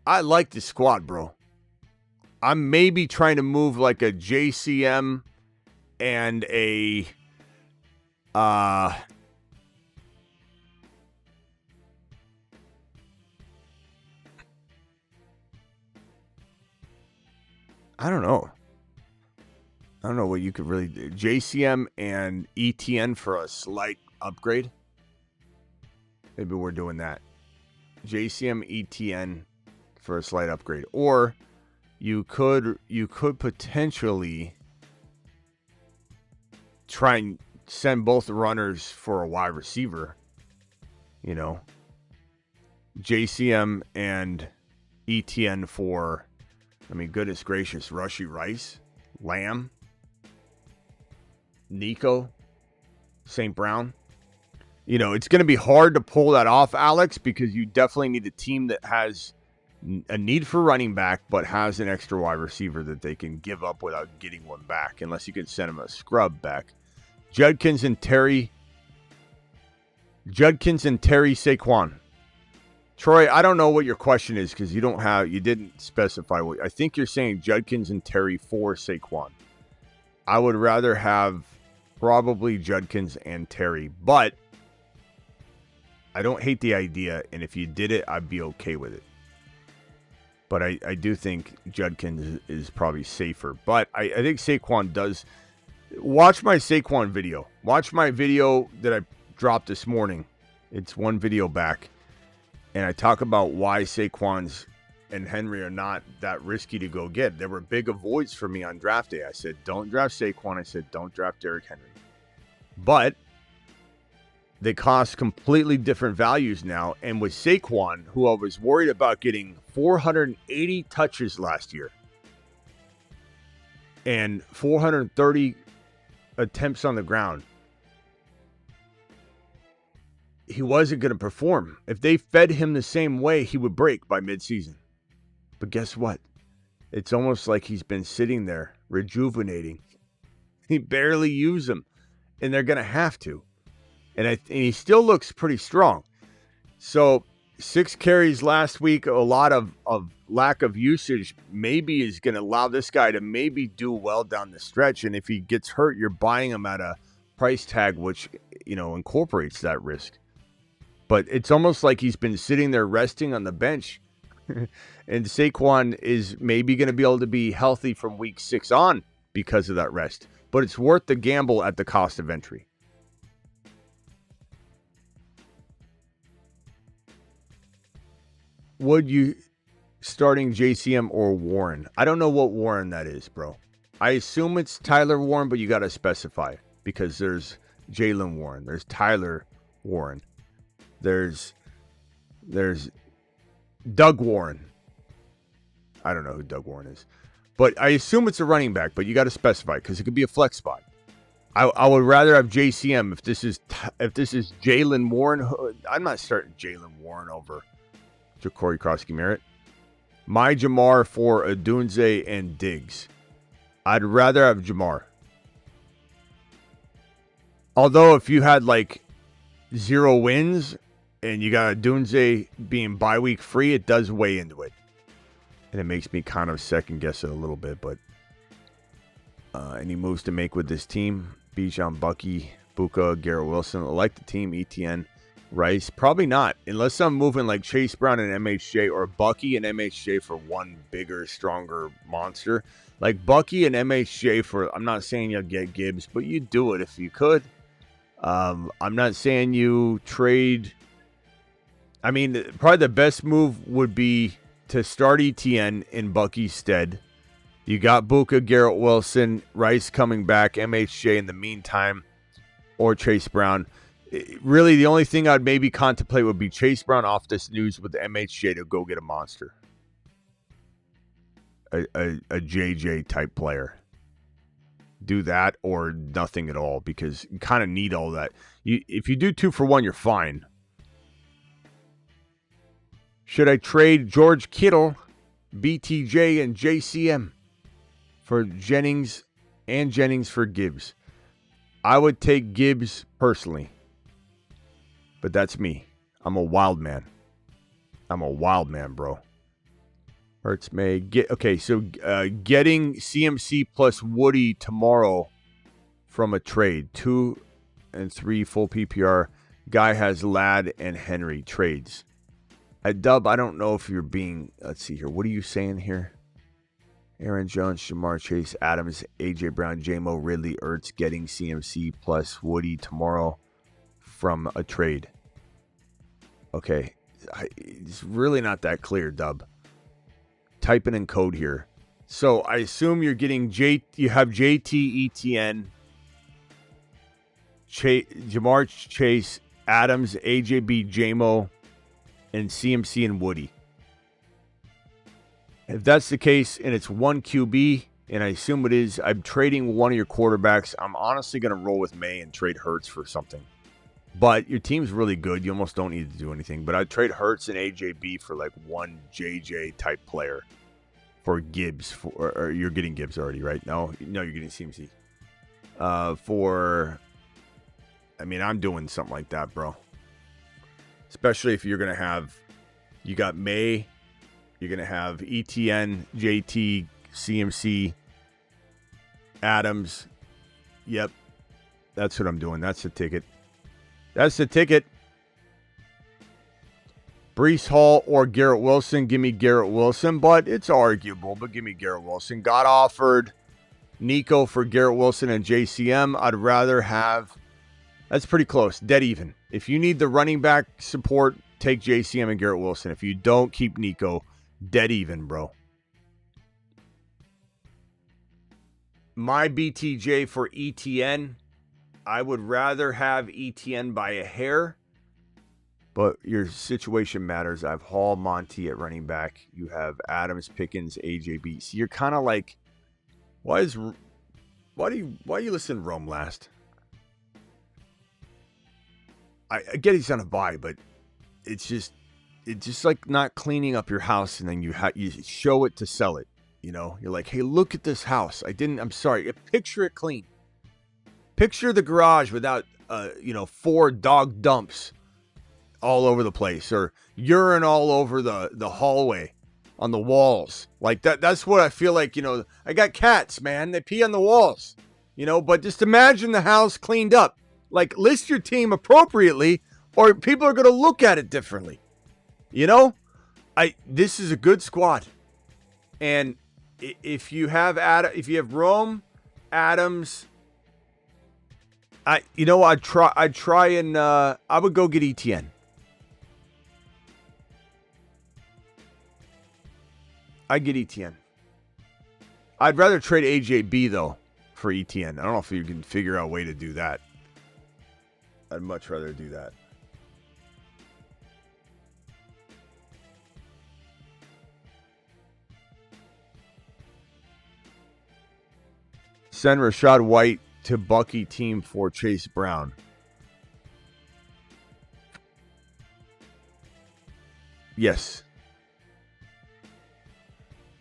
I like the squad, bro. I'm maybe trying to move a JCM and a I don't know. I don't know what you could really do. JCM and ETN for a slight upgrade. Maybe we're doing that. JCM, ETN for a slight upgrade. Or you could potentially try and send both runners for a wide receiver. JCM and ETN for, goodness gracious, Rashee Rice, Lamb, Nico, St. Brown. It's going to be hard to pull that off, Alex, because you definitely need a team that has a need for running back, but has an extra wide receiver that they can give up without getting one back, unless you can send them a scrub back. Judkins and Terry Saquon. Troy, I don't know what your question is because you didn't specify what. I think you're saying Judkins and Terry for Saquon. I would rather have probably Judkins and Terry, but I don't hate the idea, and if you did it, I'd be okay with it. But I do think Judkins is probably safer. But I think Saquon does. Watch my Saquon video. Watch my video that I dropped this morning. It's one video back. And I talk about why Saquon's and Henry are not that risky to go get. There were big avoids for me on draft day. I said, don't draft Saquon. I said, don't draft Derrick Henry. But they cost completely different values now. And with Saquon, who I was worried about getting 480 touches last year and 430 attempts on the ground, he wasn't going to perform. If they fed him the same way, he would break by midseason. But guess what? It's almost like he's been sitting there rejuvenating. He barely used him, and they're going to have to. And he still looks pretty strong. So 6 carries last week, a lot of lack of usage maybe is going to allow this guy to maybe do well down the stretch. And if he gets hurt, you're buying him at a price tag which, incorporates that risk. But it's almost like he's been sitting there resting on the bench. And Saquon is maybe going to be able to be healthy from week 6 on because of that rest. But it's worth the gamble at the cost of entry. would you starting JCM or Warren? I don't know what Warren that is, bro. I assume it's Tyler Warren, but you got to specify because there's Jalen Warren, there's Tyler Warren, there's Doug Warren. I don't know who Doug Warren is, but I assume it's a running back. But you got to specify because it could be a flex spot. I would rather have JCM if this is Jalen Warren. I'm not starting Jalen Warren over Ja'Cory Krosky-Merritt. My Jamar for Odunze and Diggs. I'd rather have Jamar. Although if you had like 0 wins and you got Odunze being bye week free, it does weigh into it. And it makes me kind of second guess it a little bit. But any moves to make with this team? Bijan, Bucky, Buka, Garrett Wilson. I like the team. ETN, Rice. Probably not. Unless I'm moving like Chase Brown and MHJ or Bucky and MHJ for one bigger, stronger monster. Like Bucky and MHJ for, I'm not saying you'll get Gibbs, but you do it if you could. I'm not saying you trade. I mean, probably the best move would be to start ETN in Bucky's stead. You got Buka, Garrett Wilson, Rice coming back, MHJ in the meantime, or Chase Brown. Really, the only thing I'd maybe contemplate would be Chase Brown off this news with MHJ to go get a monster. A JJ type player. Do that or nothing at all because you kind of need all that. If you do 2 for 1, you're fine. Should I trade George Kittle, BTJ, and JCM for Jennings and Jennings for Gibbs? I would take Gibbs personally. But that's me. I'm a wild man. I'm a wild man, bro. Hurts may get okay. So getting CMC plus Woody tomorrow from a trade. 2 and 3 full PPR. Guy has Ladd and Henry trades. Dub, I don't know if you're being. Let's see here. What are you saying here? Aaron Jones, Jamar Chase, Adams, AJ Brown, JMO, Ridley, Ertz getting CMC plus Woody tomorrow from a trade. Okay, it's really not that clear, Dub. Typing in code here. So I assume you're getting you have JT, ETN, Jamar Chase, Adams, AJB, JMO, and CMC and Woody. If that's the case and it's 1 QB, and I assume it is, I'm trading one of your quarterbacks. I'm honestly going to roll with May and trade Hurts for something. But your team's really good. You almost don't need to do anything. But I'd trade Hurts and AJB for like one JJ type player for Gibbs. Or you're getting Gibbs already, right? No, you're getting CMC. I'm doing something like that, bro. Especially if you're going to have, you got May, you're going to have ETN, JT, CMC, Adams. Yep. That's what I'm doing. That's the ticket. That's the ticket. Breece Hall or Garrett Wilson. Give me Garrett Wilson, but it's arguable. But give me Garrett Wilson. Got offered Nico for Garrett Wilson and JCM. I'd rather have... That's pretty close. Dead even. If you need the running back support, take JCM and Garrett Wilson. If you don't, keep Nico. Dead even, bro. My BTJ for ETN. I would rather have ETN by a hair. But your situation matters. I have Hall, Monty at running back. You have Adams, Pickens, AJB. So you're kind of like, why do you listen to Rome last? I get he's on a bye, but it's just like not cleaning up your house and then you show it to sell it. You know, you're like, hey, look at this house. I'm sorry. Picture it clean. Picture the garage without 4 dog dumps all over the place or urine all over the hallway on the walls. Like that's what I feel like, I got cats, man. They pee on the walls, but just imagine the house cleaned up. Like, list your team appropriately or people are going to look at it differently. This is a good squad. And if you have Rome, Adams, I would go get ETN. I get ETN. I'd rather trade AJB, though, for ETN. I don't know if you can figure out a way to do that. I'd much rather do that. Send Rashad White to Bucky team for Chase Brown. Yes.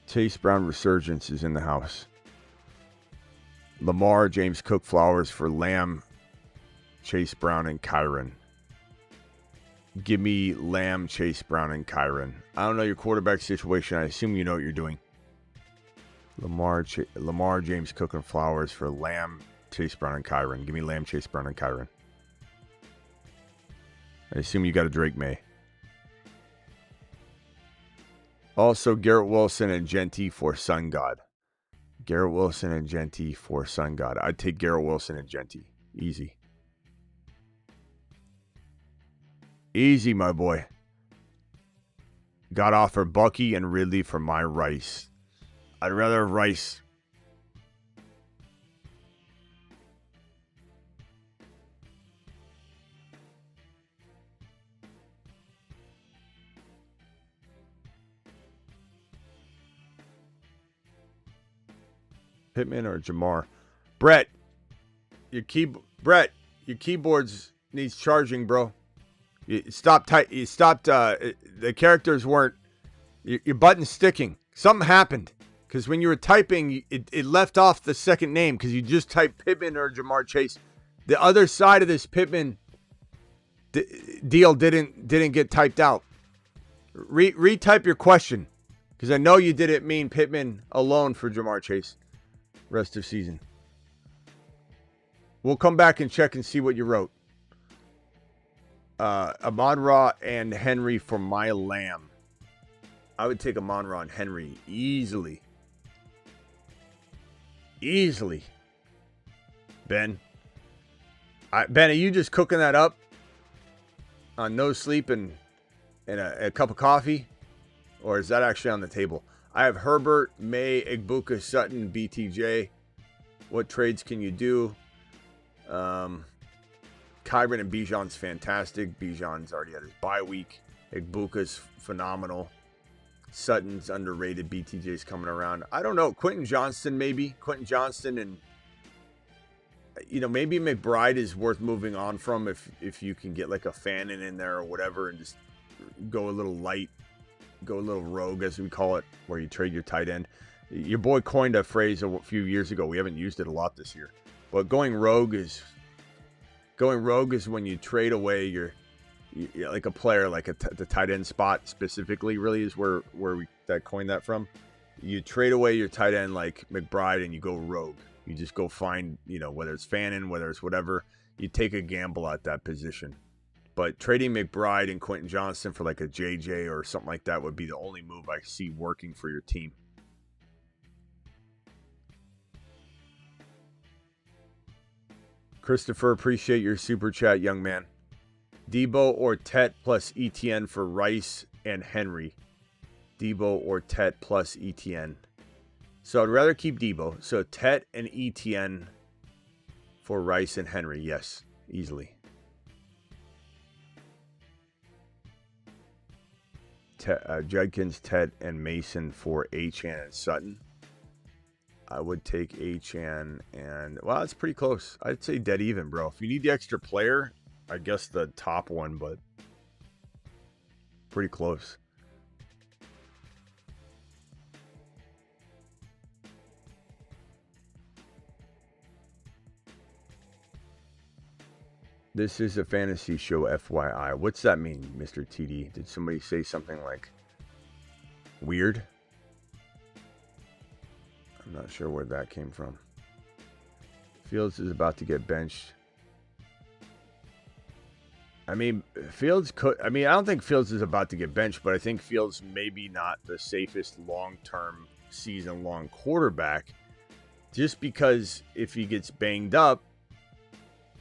Chase Brown resurgence is in the house. Lamar, James Cook, Flowers for Lamb, Chase Brown, and Kyron. Give me Lamb, Chase Brown, and Kyron. I don't know your quarterback situation. I assume you know what you're doing. Lamar, James Cook, and Flowers for Lamb, Chase Brown, and Kyron. Give me Lamb, Chase Brown, and Kyron. I assume you got a Drake May. Also, Garrett Wilson and Genty for Sun God. Garrett Wilson and Genty for Sun God. I'd take Garrett Wilson and Genty. Easy. Easy, my boy. Got off for Bucky and Ridley for my Rice. I'd rather have Rice. Pittman or Jamar? Brett, your keyboards needs charging, bro. You stopped. The characters weren't. Your button's sticking. Something happened because when you were typing, it left off the second name because you just typed Pittman or Jamar Chase. The other side of this Pittman deal didn't get typed out. Retype your question because I know you didn't mean Pittman alone for Jamar Chase. Rest of season. We'll come back and check and see what you wrote. Amon-Ra and Henry for my Lamb. I would take Amon-Ra and Henry easily. Easily. Ben, are you just cooking that up on no sleep and a cup of coffee? Or is that actually on the table? I have Herbert, May, Igbuka, Sutton, BTJ. What trades can you do? Kyron and Bijan's fantastic. Bijan's already had his bye week. Igbuka's phenomenal. Sutton's underrated. BTJ's coming around. I don't know. Quentin Johnston, maybe. Quentin Johnston and, maybe McBride is worth moving on from if you can get like a Fannin in there or whatever and just go a little light. Go a little rogue, as we call it, where you trade your tight end. Your boy coined a phrase a few years ago. We haven't used it a lot this year. But going rogue is when you trade away your like a player, like the tight end spot specifically, really is where we coined that from. You trade away your tight end like McBride and you go rogue. You just go find, whether it's Fannin, whether it's whatever, you take a gamble at that position. But trading McBride and Quentin Johnston for like a JJ or something like that would be the only move I see working for your team. Christopher, appreciate your super chat, young man. Debo or Tet plus ETN for Rice and Henry. Debo or Tet plus ETN. So I'd rather keep Debo. So Tet and ETN for Rice and Henry. Yes, easily. Judkins, Ted, and Mason for Achane and Sutton. I would take Achane and, well, it's pretty close. I'd say dead even, bro. If you need the extra player, I guess the top one, but pretty close. This is a fantasy show, FYI. What's that mean, Mr. TD? Did somebody say something like weird? I'm not sure where that came from. Fields is about to get benched. I mean, Fields could. I mean, I don't think Fields is about to get benched, but I think Fields maybe not the safest long-term, season-long quarterback. Just because if he gets banged up,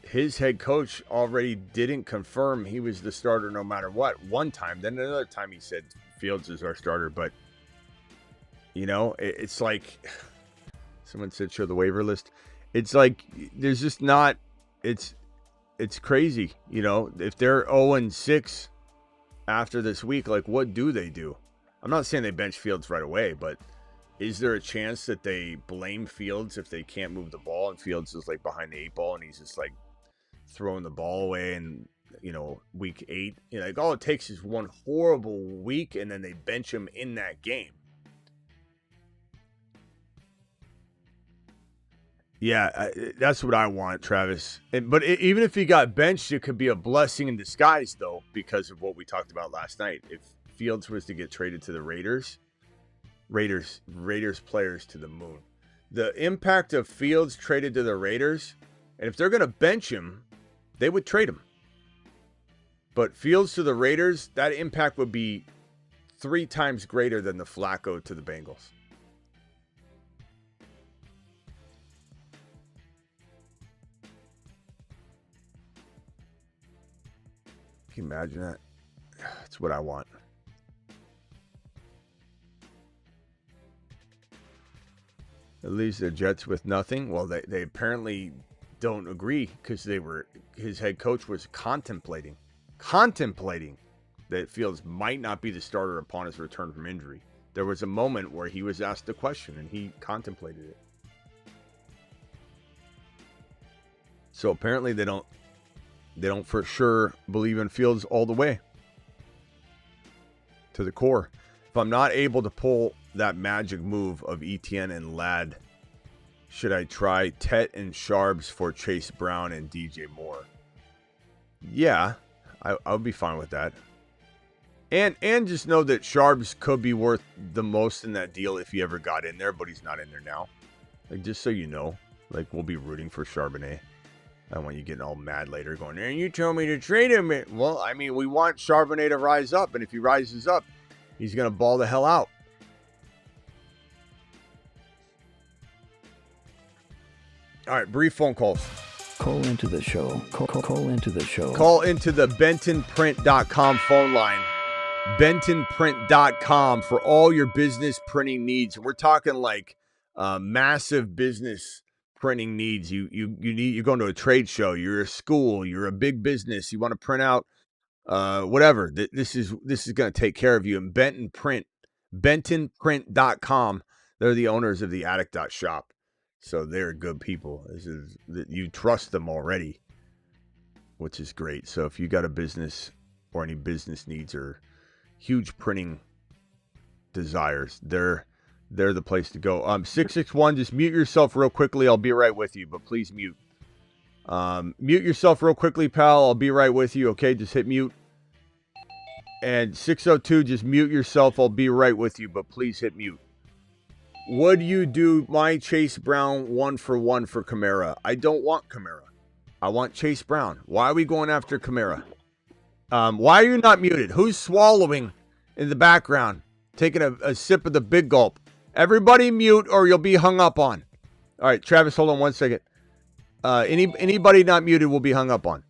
his head coach already didn't confirm he was the starter no matter what. One time, then another time he said Fields is our starter, but You know, it's like someone said, show the waiver list. It's like there's just not. It's crazy. You know, if they're 0-6 after this week, like what do they do? I'm not saying they bench Fields right away, but is there a chance that they blame Fields if they can't move the ball and Fields is like behind the 8 ball and he's just like throwing the ball away and, you know, week 8, you know, like all it takes is one horrible week and then they bench him in that game. Yeah, that's what I want, Travis. But even if he got benched, it could be a blessing in disguise, though, because of what we talked about last night. If Fields was to get traded to the Raiders players to the moon. The impact of Fields traded to the Raiders, and if they're going to bench him, they would trade him. But Fields to the Raiders, that impact would be 3 times greater than the Flacco to the Bengals. Can you imagine that? That's what I want. At least the Jets with nothing. Well, they apparently don't agree because his head coach was contemplating that Fields might not be the starter upon his return from injury. There was a moment where he was asked the question and he contemplated it. So apparently they don't for sure believe in Fields all the way to the core. If I'm not able to pull that magic move of Etienne and Ladd, should I try Tet and Sharps for Chase Brown and DJ Moore? Yeah, I would be fine with that. And just know that Sharps could be worth the most in that deal if he ever got in there, but he's not in there now. Like, just so you know, like, we'll be rooting for Charbonnet. I don't want you getting all mad later going, and you told me to trade him. Well, I mean, we want Charbonnet to rise up, and if he rises up, he's going to ball the hell out. All right, brief phone calls. Call into the show. Call into the show. Call into the bentonprint.com phone line. bentonprint.com for all your business printing needs. We're talking like massive business printing needs. You're going to a trade show, you're a school, you're a big business, you want to print out whatever. This is going to take care of you. And bentonprint.com, they're the owners of the attic.shop. So they're good people. You trust them already, which is great. So if you got a business or any business needs or huge printing desires, they're the place to go. 661, just mute yourself real quickly. I'll be right with you, but please mute. Mute yourself real quickly, pal. I'll be right with you, okay? Just hit mute. And 602, just mute yourself. I'll be right with you, but please hit mute. Would you do my Chase Brown 1-for-1 for Kamara? I don't want Kamara. I want Chase Brown. Why are we going after Kamara? Why are you not muted? Who's swallowing in the background? Taking a sip of the big gulp. Everybody mute or you'll be hung up on. All right, Travis, hold on 1 second. Anybody not muted will be hung up on.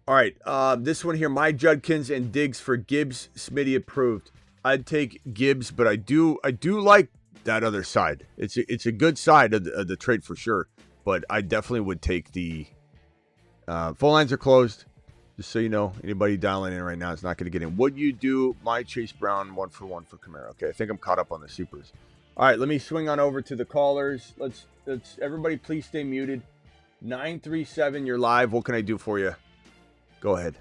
All right, this one here, my Judkins and Diggs for Gibbs, Smitty approved. I'd take Gibbs, but I do like that other side. It's a good side of the trade for sure, but I definitely would take the phone lines are closed. Just so you know, anybody dialing in right now is not going to get in. Would you do my Chase Brown 1-for-1 for Kamara? Okay, I think I'm caught up on the supers. All right, let me swing on over to the callers. Let's everybody please stay muted. 937, you're live. What can I do for you? Go ahead.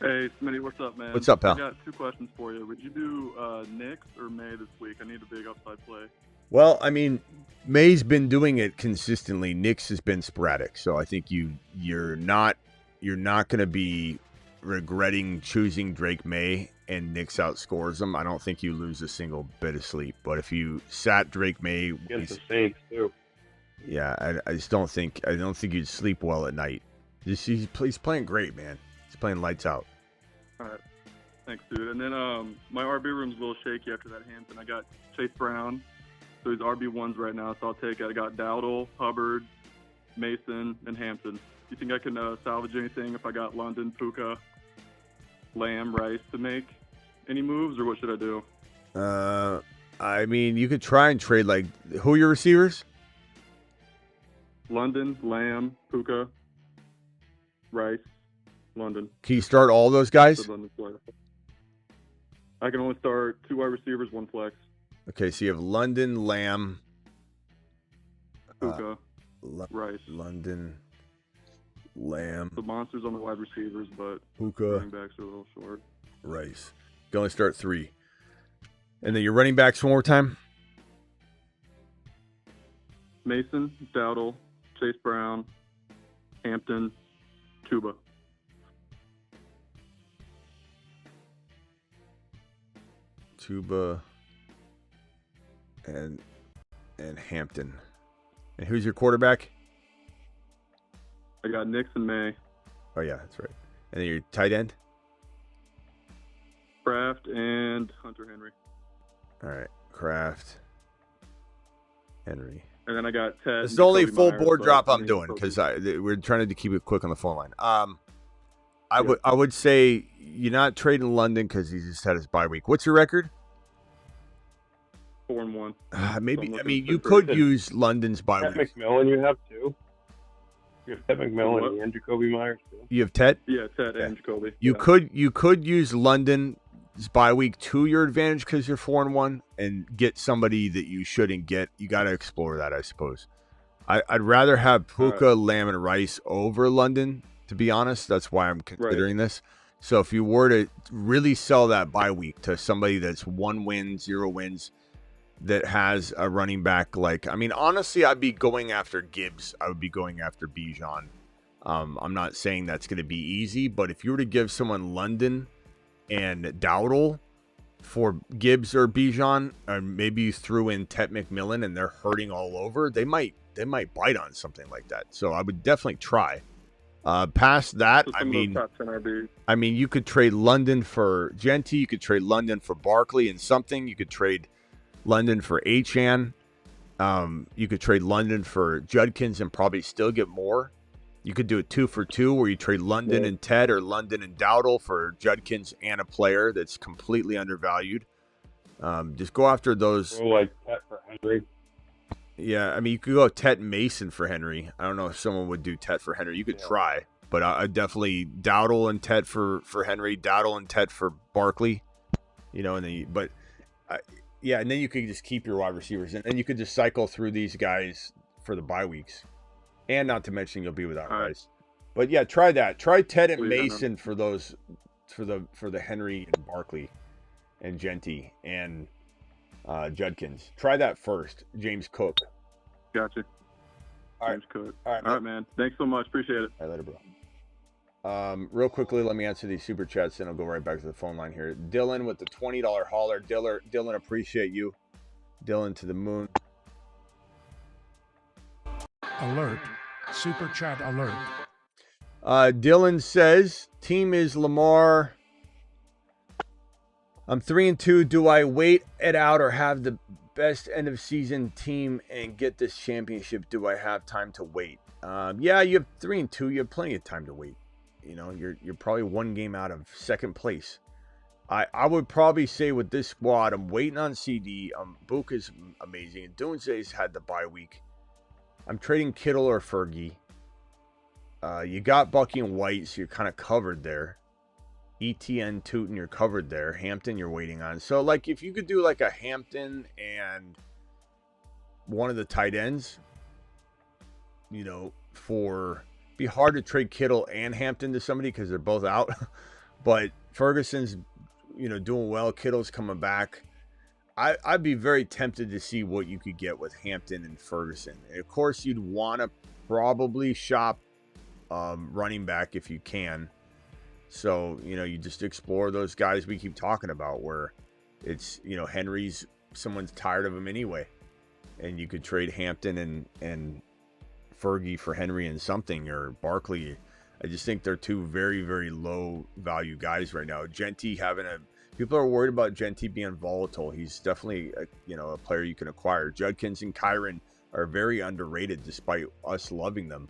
Hey, Smitty, what's up, man? What's up, pal? I got 2 questions for you. Would you do Knicks or May this week? I need a big upside play. Well, I mean, May's been doing it consistently. Knicks has been sporadic, so I think you're not going to be regretting choosing Drake May and Knicks outscores them. I don't think you lose a single bit of sleep. But if you sat Drake May against the Saints too, yeah, I just don't think you'd sleep well at night. He's playing great, man. He's playing lights out. All right, thanks, dude. And then my RB room's a little shaky after that Hampton. I got Chase Brown, so he's RB1s right now. So I'll take it. I got Dowdle, Hubbard, Mason, and Hampton. You think I can salvage anything if I got London, Puka, Lamb, Rice to make any moves, or what should I do? I mean, you could try and trade like who are your receivers? London, Lamb, Puka, Rice, London. Can you start all those guys? London player. I can only start 2 wide receivers, 1 flex. Okay, so you have London, Lamb, Puka, Rice. London, Lamb. The monsters on the wide receivers, but Puka, running backs are a little short. Rice. You can only start 3. And then your running backs one more time. Mason, Dowdle, Chase Brown, Hampton, Tuba. Tuba and Hampton. And who's your quarterback? I got Nix and May. Oh yeah, that's right. And then your tight end? Kraft and Hunter Henry. All right, Kraft, Henry. And then I got Ted. It's the only Jacoby full Myers, board but drop I I'm mean, doing Jacoby- because we're trying to keep it quick on the phone line. I would say you're not trading London because he just had his bye week. What's your record? 4-1. Maybe. So I'm I mean, looking you for could Ted. use London's bye Ted week. McMillan you have too. You have Ted What? McMillan and Jacoby Myers too. You have Ted. Yeah, Ted Okay. and Jacoby. You Yeah. could use London's bye week to your advantage because you're 4-1 and get somebody that you shouldn't get. You got to explore that, I suppose. I'd rather have Puka, Lamb, and Rice over London, to be honest. That's why I'm considering this. So if you were to really sell that bye week to somebody that's 1 win, 0 wins, that has a running back like, I mean, honestly, I'd be going after Gibbs. I would be going after Bijan. I'm not saying that's going to be easy, but if you were to give someone London and Dowdle for Gibbs or Bijan, or maybe you threw in Tet McMillan and they're hurting all over, they might bite on something like that. So I would definitely try. Past that, So some of those top 10 RBs. I mean, you could trade London for Genty. You could trade London for Barkley and something. You could trade London for Achan. You could trade London for Judkins and probably still get more. You could do a 2 for 2 where you trade London and Ted or London and Dowdle for Judkins and a player that's completely undervalued. Just go after those. Or like Ted for Henry. Yeah, I mean, you could go Tet Mason for Henry. I don't know if someone would do Tet for Henry. You could try, but I definitely Dowdle and Tet for Henry, Dowdle and Tet for Barkley. You know, and then yeah, and then you could just keep your wide receivers, and then you could just cycle through these guys for the bye weeks, and not to mention you'll be without Rice. But yeah, try that. Try Ted and Mason for those, for the Henry and Barkley, and Genty and Judkins. Try that first. James Cook. Gotcha. All right. James Cook. All right, All right, man. Thanks so much. Appreciate it. All right, later, bro. Real quickly, let me answer these super chats, and I'll go right back to the phone line here. Dylan with the $20 hauler. Dylan, appreciate you. Dylan to the moon. Alert. Super chat alert. Dylan says, team is Lamar. I'm 3-2. Do I wait it out or have the best end of season team and get this championship? Do I have time to wait? Yeah, you have 3-2. You have plenty of time to wait. You know, you're probably 1 game out of second place. I would probably say with this squad, I'm waiting on CD. Book is amazing. Dunze's had the bye week. I'm trading Kittle or Fergie. You got Bucky and White, so you're kind of covered there. ETN, Tootin, you're covered there. Hampton, you're waiting on. So, like, if you could do, like, a Hampton and one of the tight ends, you know, be hard to trade Kittle and Hampton to somebody because they're both out. But Ferguson's, you know, doing well. Kittle's coming back. I'd be very tempted to see what you could get with Hampton and Ferguson. And of course, you'd want to probably shop running back if you can. So, you know, you just explore those guys we keep talking about where it's, you know, Henry's, someone's tired of him anyway. And you could trade Hampton and Fergie for Henry and something, or Barkley. I just think they're 2 very, very low value guys right now. Genty people are worried about Genty being volatile. He's definitely a player you can acquire. Judkins and Kyron are very underrated despite us loving them.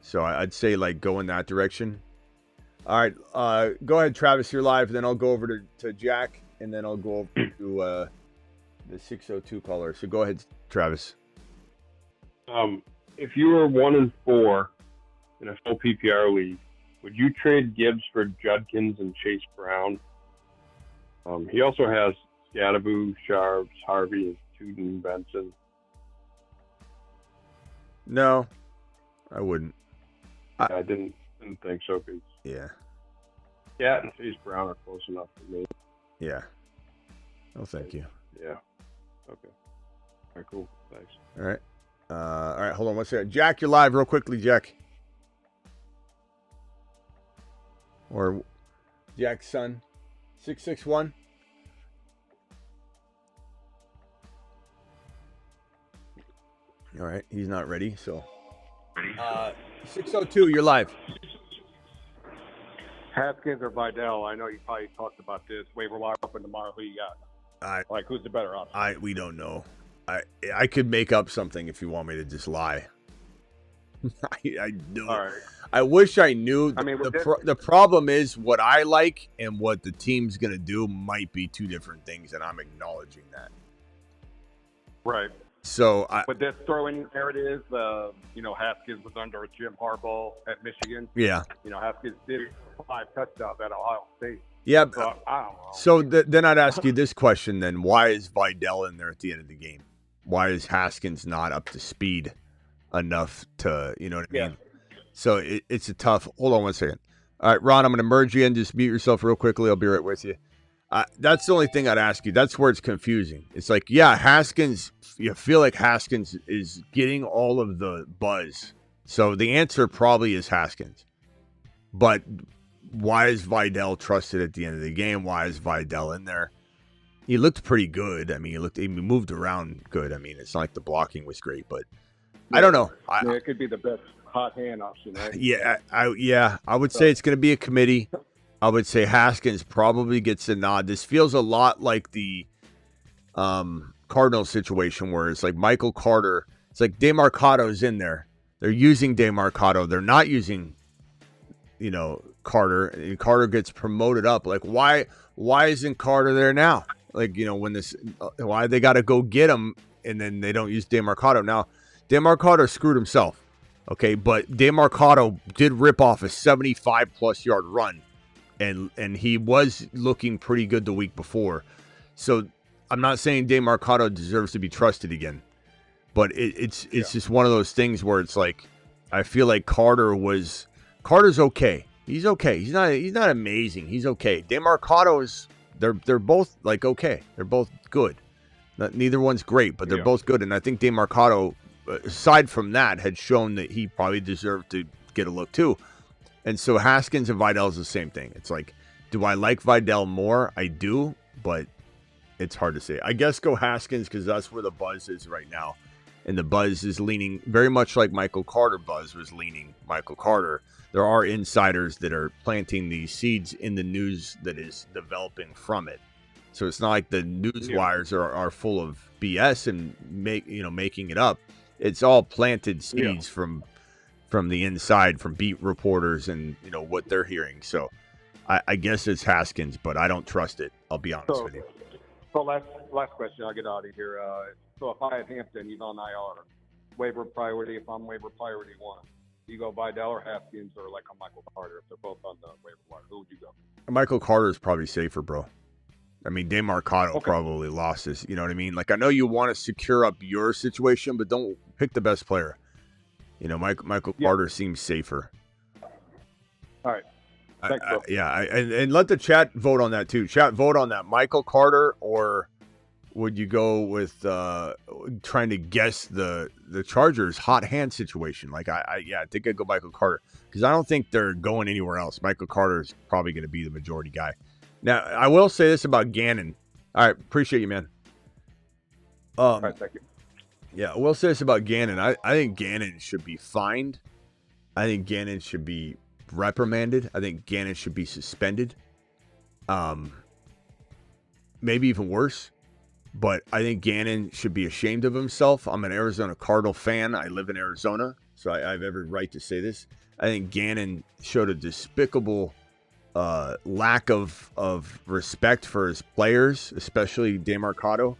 So I'd say like go in that direction. All right, go ahead, Travis. You're live. Then I'll go over to Jack, and then I'll go over the 602 caller. So go ahead, Travis. If you were 1-4 in a full PPR league, would you trade Gibbs for Judkins and Chase Brown? He also has Scadaboo, Sharps, Harvey, and Tootin, Benson. No, I wouldn't. I didn't think so. Cause Yeah. Cat and Chase Brown are close enough for me. Yeah. Oh, thank you. Yeah. Okay. All right, cool. Thanks. All right. All right, hold on one second. Jack, you're live real quickly, Jack. Or Jack's son. 661. All right, he's not ready, so. 602, you're live. Haskins or Vidal? I know you probably talked about this. Waiver wire open tomorrow. Who you got? Who's the better option? We don't know. I could make up something if you want me to just lie. I do. All right. I wish I knew. I mean, the problem is what I like and what the team's gonna do might be two different things, and I'm acknowledging that. Right. So, but this throwing narrative, Haskins was under Jim Harbaugh at Michigan. Yeah. Haskins did 5 touchdowns at Ohio State. Yeah. So, I don't know. So then I'd ask you this question then. Why is Vidal in there at the end of the game? Why is Haskins not up to speed enough to, you know what I mean? So it's a tough – hold on one second. All right, Ron, I'm going to merge you in. Just mute yourself real quickly. I'll be right with you. That's the only thing I'd ask you. That's where it's confusing. It's like, yeah, Haskins – you feel like Haskins is getting all of the buzz. So the answer probably is Haskins. But why is Vidal trusted at the end of the game? Why is Vidal in there? He looked pretty good. I mean, he moved around good. I mean, it's not like the blocking was great, but I don't know. It could be the best hot hand option, right? Yeah, I would say it's going to be a committee. I would say Haskins probably gets a nod. This feels a lot like the Cardinals situation where it's like Michael Carter. It's like DeMarcado's in there. They're using DeMarcado. They're not using, Carter. And Carter gets promoted up. Like, why isn't Carter there now? Like, why they got to go get him and then they don't use DeMarcado. Now, DeMarcado screwed himself. Okay, but DeMarcado did rip off a 75-plus yard run, and he was looking pretty good the week before. So I'm not saying DeMarcado deserves to be trusted again, but it's just one of those things where it's like I feel like Carter's okay. He's okay. He's not amazing. He's okay. DeMarcado's they're both like okay. They're both good. Neither one's great, but they're both good. And I think DeMarcado, aside from that, had shown that he probably deserved to get a look too. And so Haskins and Vidal is the same thing. It's like, do I like Vidal more? I do, but it's hard to say. I guess go Haskins because that's where the buzz is right now. And the buzz is leaning very much like Michael Carter buzz was leaning Michael Carter. There are insiders that are planting these seeds in the news that is developing from it. So it's not like the news wires are full of BS and making it up. It's all planted seeds from the inside, from beat reporters and what they're hearing. So I guess it's Haskins, but I don't trust it. I'll be honest with you. So last question, I'll get out of here. So if I have Hampton, he's on IR. Waiver priority, if I'm waiver priority 1. You go Vidal or Haskins or like a Michael Carter if they're both on the waiver wire. Who would you go? Michael Carter is probably safer, bro. I mean, DeMarcado probably lost his. You know what I mean? Like, I know you want to secure up your situation, but don't pick the best player. Michael Carter seems safer. All right. Thanks, bro. And let the chat vote on that too. Chat, vote on that. Michael Carter, or would you go with trying to guess the Chargers' hot hand situation? Like, I think I'd go Michael Carter because I don't think they're going anywhere else. Michael Carter is probably going to be the majority guy. Now, I will say this about Gannon. All right, appreciate you, man. All right, thank you. Yeah, I will say this about Gannon. I think Gannon should be fined. I think Gannon should be reprimanded. I think Gannon should be suspended. Maybe even worse. But I think Gannon should be ashamed of himself. I'm an Arizona Cardinal fan. I live in Arizona, so I have every right to say this. I think Gannon showed a despicable lack of respect for his players, especially DeMarcado.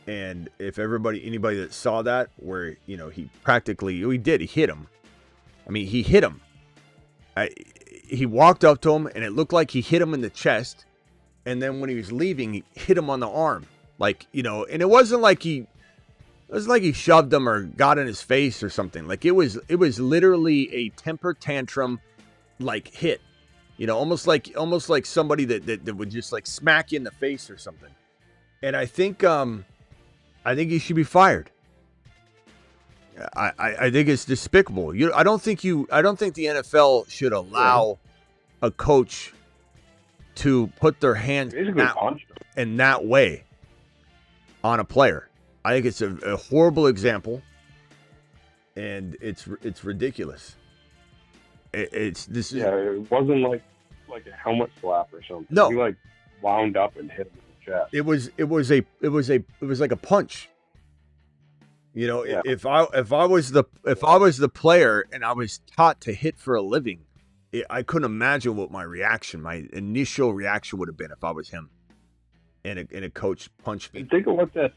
And if anybody that saw that, where, you know, he hit him. I mean, he hit him. He walked up to him, and it looked like he hit him in the chest. And then when he was leaving, he hit him on the arm. Like, you know, and it wasn't like he shoved him or got in his face or something. Like, it was literally a temper tantrum, like, hit. You know, almost like somebody that would just, like, smack you in the face or something. And I think he should be fired. I think it's despicable. I don't think the NFL should allow a coach to put their hands in that way on a player. I think it's a horrible example, and it's ridiculous. It wasn't like a helmet slap or something. No, he like wound up and hit him in the chest. It was like a punch. You know, if I was the player and I was taught to hit for a living, I couldn't imagine what my initial reaction would have been if I was him, and a coach punched me. Think of what that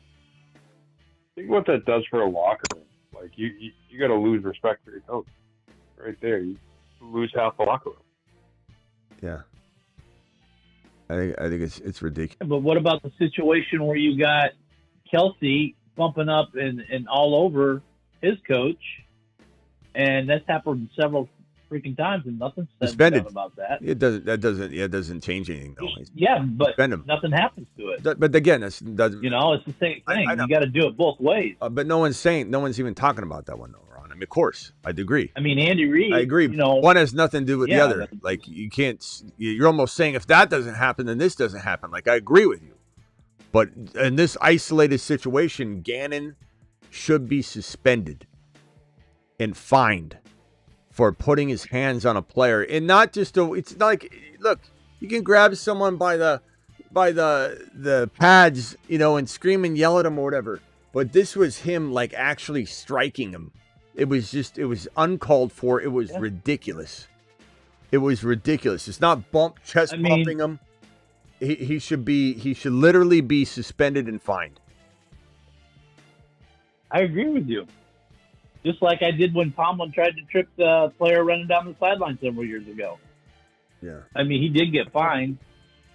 does for a locker room. Like you got to lose respect for your coach, right there. You lose half the locker room. Yeah, I think it's ridiculous. But what about the situation where you got Kelsey bumping up and all over his coach, and that's happened several freaking times, and nothing's said about that. It doesn't change anything though. Yeah, but nothing happens to it. But again, it's the same thing. You got to do it both ways. But no one's even talking about that one though, Ron. I mean, of course, I'd agree. I mean, Andy Reid. I agree. One has nothing to do with the other. Like you can't. You're almost saying if that doesn't happen, then this doesn't happen. Like I agree with you. But in this isolated situation, Gannon should be suspended and fined for putting his hands on a player, and not just it's not like, look, you can grab someone by the pads, you know, and scream and yell at him or whatever. But this was him like actually striking him. It was uncalled for. It was ridiculous. It was ridiculous. It's not bumping him. He should literally be suspended and fined. I agree with you. Just like I did when Tomlin tried to trip the player running down the sideline several years ago. Yeah. I mean, he did get fined,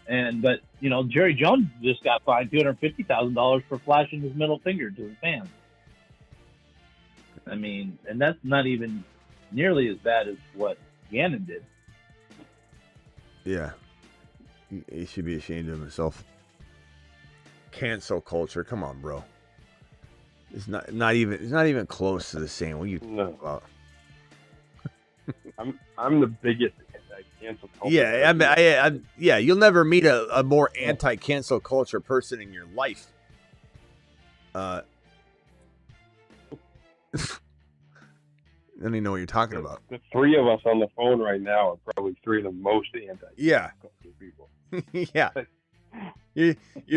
but you know, Jerry Jones just got fined $250,000 for flashing his middle finger to the fans. I mean, and that's not even nearly as bad as what Gannon did. Yeah. He should be ashamed of himself. Cancel culture, come on, bro. It's not even close to the same. What are you talking about? I'm the biggest anti-cancel culture. Yeah, you'll never meet a more anti-cancel culture person in your life. I don't even know what you're talking about. The three of us on the phone right now are probably three of the most anti-cancel culture people. Yeah, you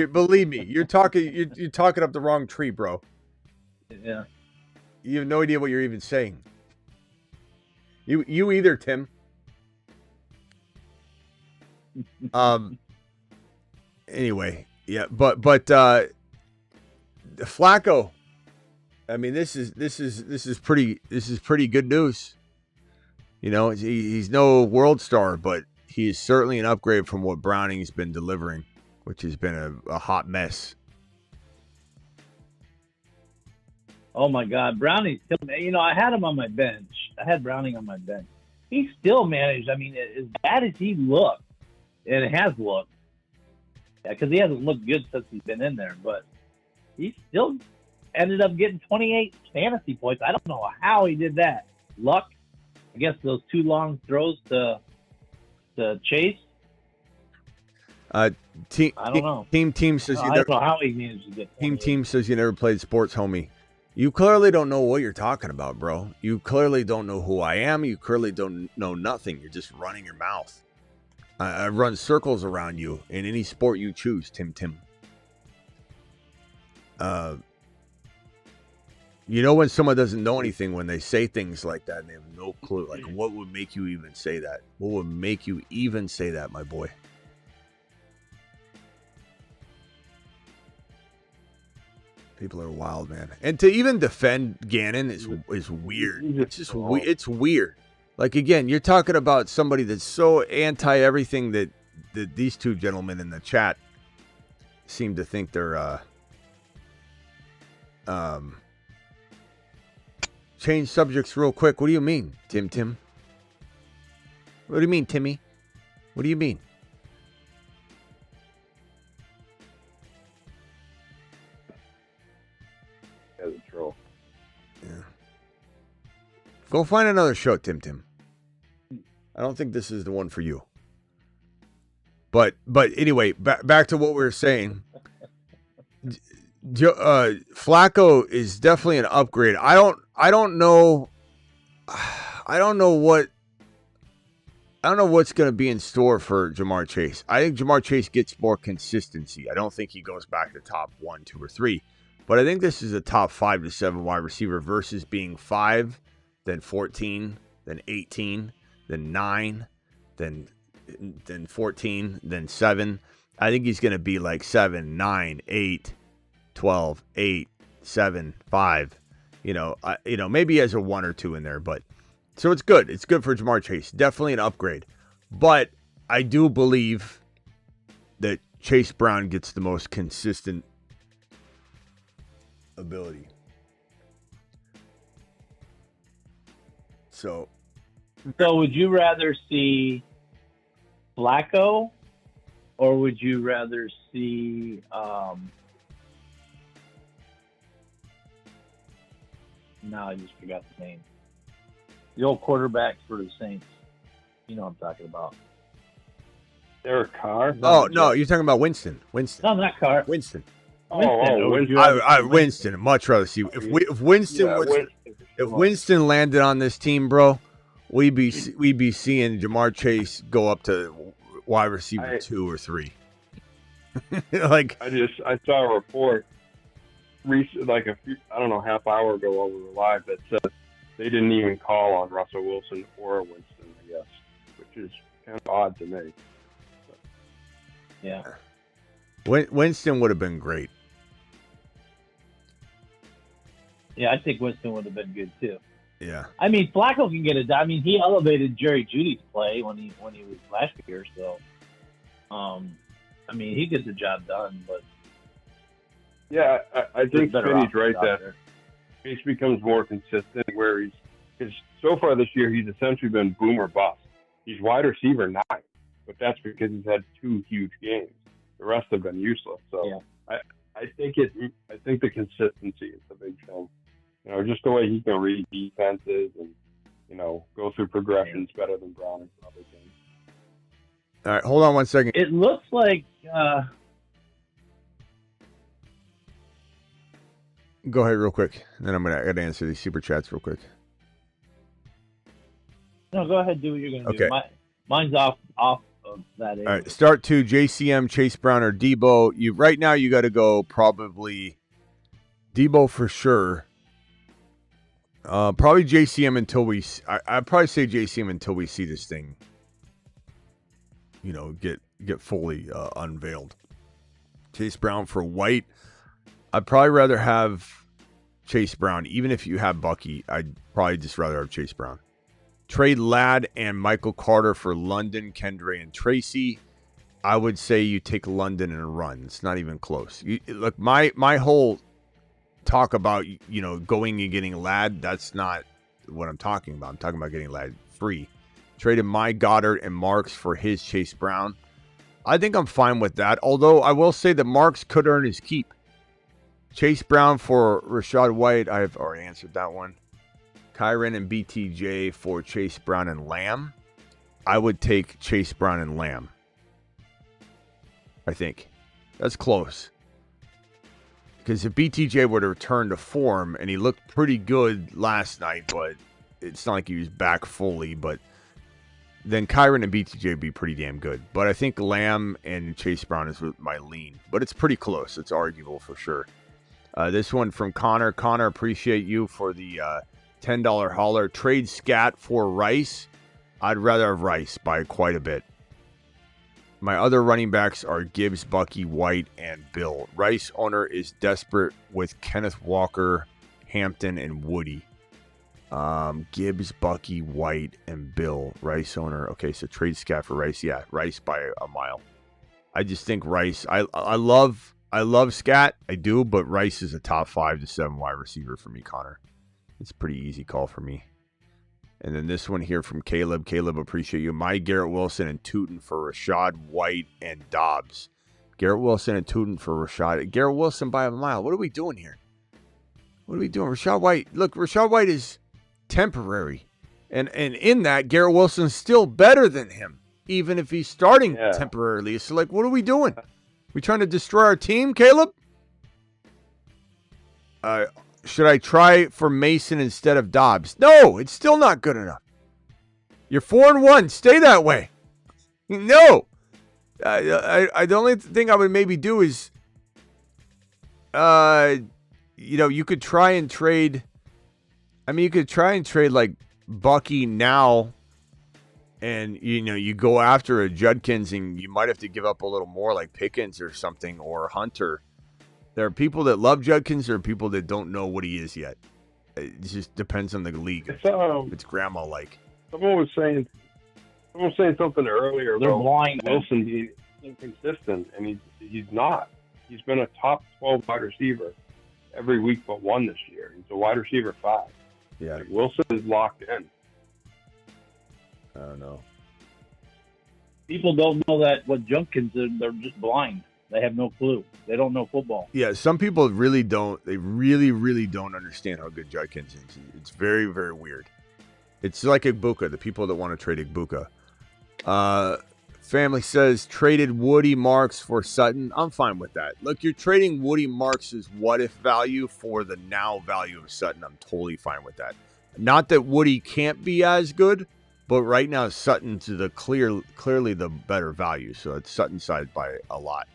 believe me. You're talking up the wrong tree, bro. Yeah, you have no idea what you're even saying. You either, Tim. Anyway, yeah, but Flacco. I mean, this is pretty good news. You know, he's no world star, but he is certainly an upgrade from what Browning's been delivering, which has been a hot mess. Oh my God, Browning! You know, I had him on my bench. I had Browning on my bench. He still managed. I mean, as bad as he looked, and it has looked, because he hasn't looked good since he's been in there, but he still ended up getting 28 fantasy points. I don't know how he did that. Luck, I guess those two long throws to Chase. I don't know. Team says I don't know how he managed to get 28. Team says you never played sports, homie. You clearly don't know what you're talking about, bro. You clearly don't know who I am. You clearly don't know nothing. You're just running your mouth. I run circles around you in any sport you choose, Tim. You know when someone doesn't know anything when they say things like that and they have no clue. Like, what would make you even say that? What would make you even say that, my boy? People are wild, man. And to even defend Gannon is weird. It's just it's weird. Like, again, you're talking about somebody that's so anti everything that these two gentlemen in the chat seem to think they're change subjects real quick. What do you mean, Tim? What do you mean, Timmy? What do you mean? As a troll. Yeah. Go find another show, Tim. I don't think this is the one for you. But anyway, back to what we were saying. Flacco is definitely an upgrade. I don't know what's going to be in store for Jamar Chase. I think Jamar Chase gets more consistency. I don't think he goes back to top 1, 2, or 3. But I think this is a top 5 to 7 wide receiver versus being 5, then 14, then 18, then 9, then 14, then 7. I think he's going to be like 7, 9, 8, 12, 8, 7, 5. Maybe he has a 1 or 2 in there, but so it's good. It's good for Jamar Chase. Definitely an upgrade. But I do believe that Chase Brown gets the most consistent ability. So would you rather see Flacco, or would you rather see no, I just forgot the name. The old quarterback for the Saints. You know what I'm talking about. Derek Carr? Oh, no, you're talking about Winston. No, not Carr. Winston. Winston. Winston. I'd much rather see if Winston landed on this team, bro. We'd be seeing Jamar Chase go up to wide receiver 2 or 3. Like, I saw a report like half hour ago while we were live that said they didn't even call on Russell Wilson or Winston, I guess, which is kind of odd to me. But. Yeah. Winston would have been great. Yeah, I think Winston would have been good too. Yeah. I mean, Flacco can get it done. I mean, he elevated Jerry Jeudy's play when he was last year, so I mean, he gets the job done, but yeah, I think Smitty's right that Chase becomes more consistent where because so far this year he's essentially been boom or bust. He's wide receiver 9, but that's because he's had 2 huge games. The rest have been useless. So yeah. I think the consistency is the big thing. Just the way he can read defenses and go through progressions better than Brown probably can. All right, hold on one second. It looks like. Go ahead real quick, and then I got to answer these super chats real quick. No, go ahead. Do what you're going to okay. do. Mine's off of that area. All right, start 2, JCM, Chase Brown, or Debo. Right now you got to go probably Debo for sure. Probably JCM until I'd probably say JCM until we see this thing, get fully unveiled. Chase Brown for White. I'd probably rather have Chase Brown. Even if you have Bucky, I'd probably just rather have Chase Brown. Trade Ladd and Michael Carter for London, Kendre, and Tracy. I would say you take London and run. It's not even close. Look, my whole talk about going and getting Ladd, that's not what I'm talking about. I'm talking about getting Ladd free. Traded my Goddard and Marks for his Chase Brown. I think I'm fine with that. Although I will say that Marks could earn his keep. Chase Brown for Rachaad White. I've already answered that one. Kyren and BTJ for Chase Brown and Lamb. I would take Chase Brown and Lamb. I think. That's close. Because if BTJ were to return to form, and he looked pretty good last night, but it's not like he was back fully, but then Kyren and BTJ would be pretty damn good. But I think Lamb and Chase Brown is my lean. But it's pretty close. It's arguable for sure. This one from Connor. Connor, appreciate you for the $10 hauler. Trade Scat for Rice. I'd rather have Rice by quite a bit. My other running backs are Gibbs, Bucky, White, and Bill. Rice owner is desperate with Kenneth Walker, Hampton, and Woody. Gibbs, Bucky, White, and Bill. Rice owner. Okay, so trade Scat for Rice. Yeah, Rice by a mile. I just think Rice. I love Scat. I do, but Rice is a top 5 to 7 wide receiver for me, Connor. It's a pretty easy call for me. And then this one here from Caleb. Caleb, appreciate you. My Garrett Wilson and Tootin for Rashad White and Dobbs. Garrett Wilson and Tootin for Rashad. Garrett Wilson by a mile. What are we doing here? What are we doing? Rashad White. Look, Rashad White is temporary. And in that, Garrett Wilson's still better than him, even if he's starting temporarily. So, like, what are we doing? We trying to destroy our team, Caleb? Should I try for Mason instead of Dobbs? No, it's still not good enough. You're 4-1. Stay that way. No. The only thing I would maybe do is, you could try and trade. I mean, you could try and trade like Bucky now, and you go after a Judkins, and you might have to give up a little more, like Pickens or something, or Hunter. There are people that love Judkins. There are people that don't know what he is yet. It just depends on the league. It's grandma-like. Someone was saying something earlier They're about blind. Wilson being inconsistent, and he's not. He's been a top 12 wide receiver every week but one this year. He's a wide receiver 5. Yeah. Like, Wilson is locked in. I don't know. People don't know that what Judkins is. They're just blind. They have no clue. They don't know football. Yeah, some people really don't. They really, really don't understand how good Judkins is. It's very, very weird. It's like Igbuka, the people that want to trade Igbuka. Family says, traded Woody Marks for Sutton. I'm fine with that. Look, you're trading Woody Marks' what-if value for the now value of Sutton. I'm totally fine with that. Not that Woody can't be as good, but right now Sutton's clearly the better value. So it's Sutton's side by a lot.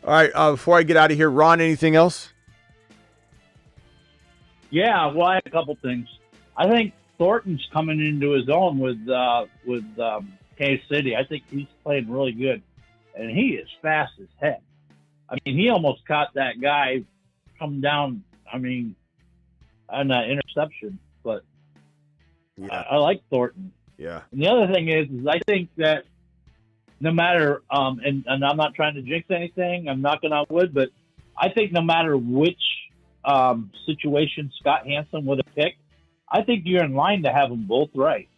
All right, before I get out of here, Ron, anything else? Yeah, well, I have a couple things. I think Thornton's coming into his own with Kansas City. I think he's playing really good, and he is fast as heck. I mean, he almost caught that guy come down. I mean, on that interception, but yeah. I like Thornton. Yeah. And the other thing is I think that no matter, and I'm not trying to jinx anything, I'm knocking on wood, but I think no matter which situation Scott Hansen would have picked, I think you're in line to have them both right.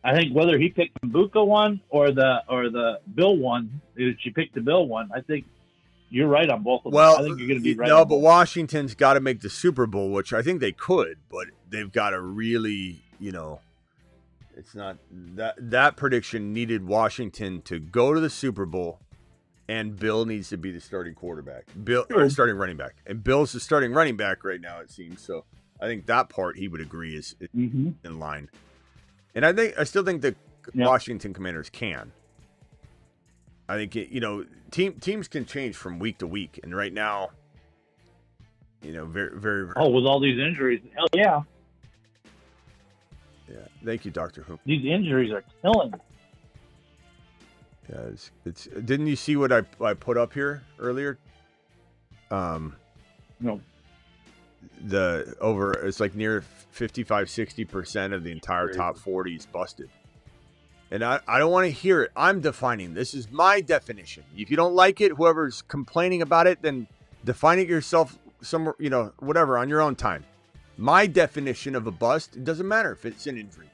I think whether he picked the Buka one or the Bill one, if you picked the Bill one, I think you're right on both of them. Well, I think you're going to be right. No, but Washington's got to make the Super Bowl, which I think they could, but they've got to really, it's not that prediction needed Washington to go to the Super Bowl, and Bill needs to be the starting quarterback. Starting running back, and Bill's the starting running back right now, it seems. So I think that part he would agree is in line. And I still think the Washington Commanders can. I think teams can change from week to week, and right now, very, very. Oh, with all these injuries, hell yeah. Yeah, thank you, Dr. Who. These injuries are killing me. Yeah, it's. Didn't you see what I put up here earlier? No. It's like near 55-60% of the entire top 40 is busted. And I don't want to hear it. I'm defining. This is my definition. If you don't like it, whoever's complaining about it, then define it yourself somewhere, whatever, on your own time. My definition of a bust, it doesn't matter if it's an injury.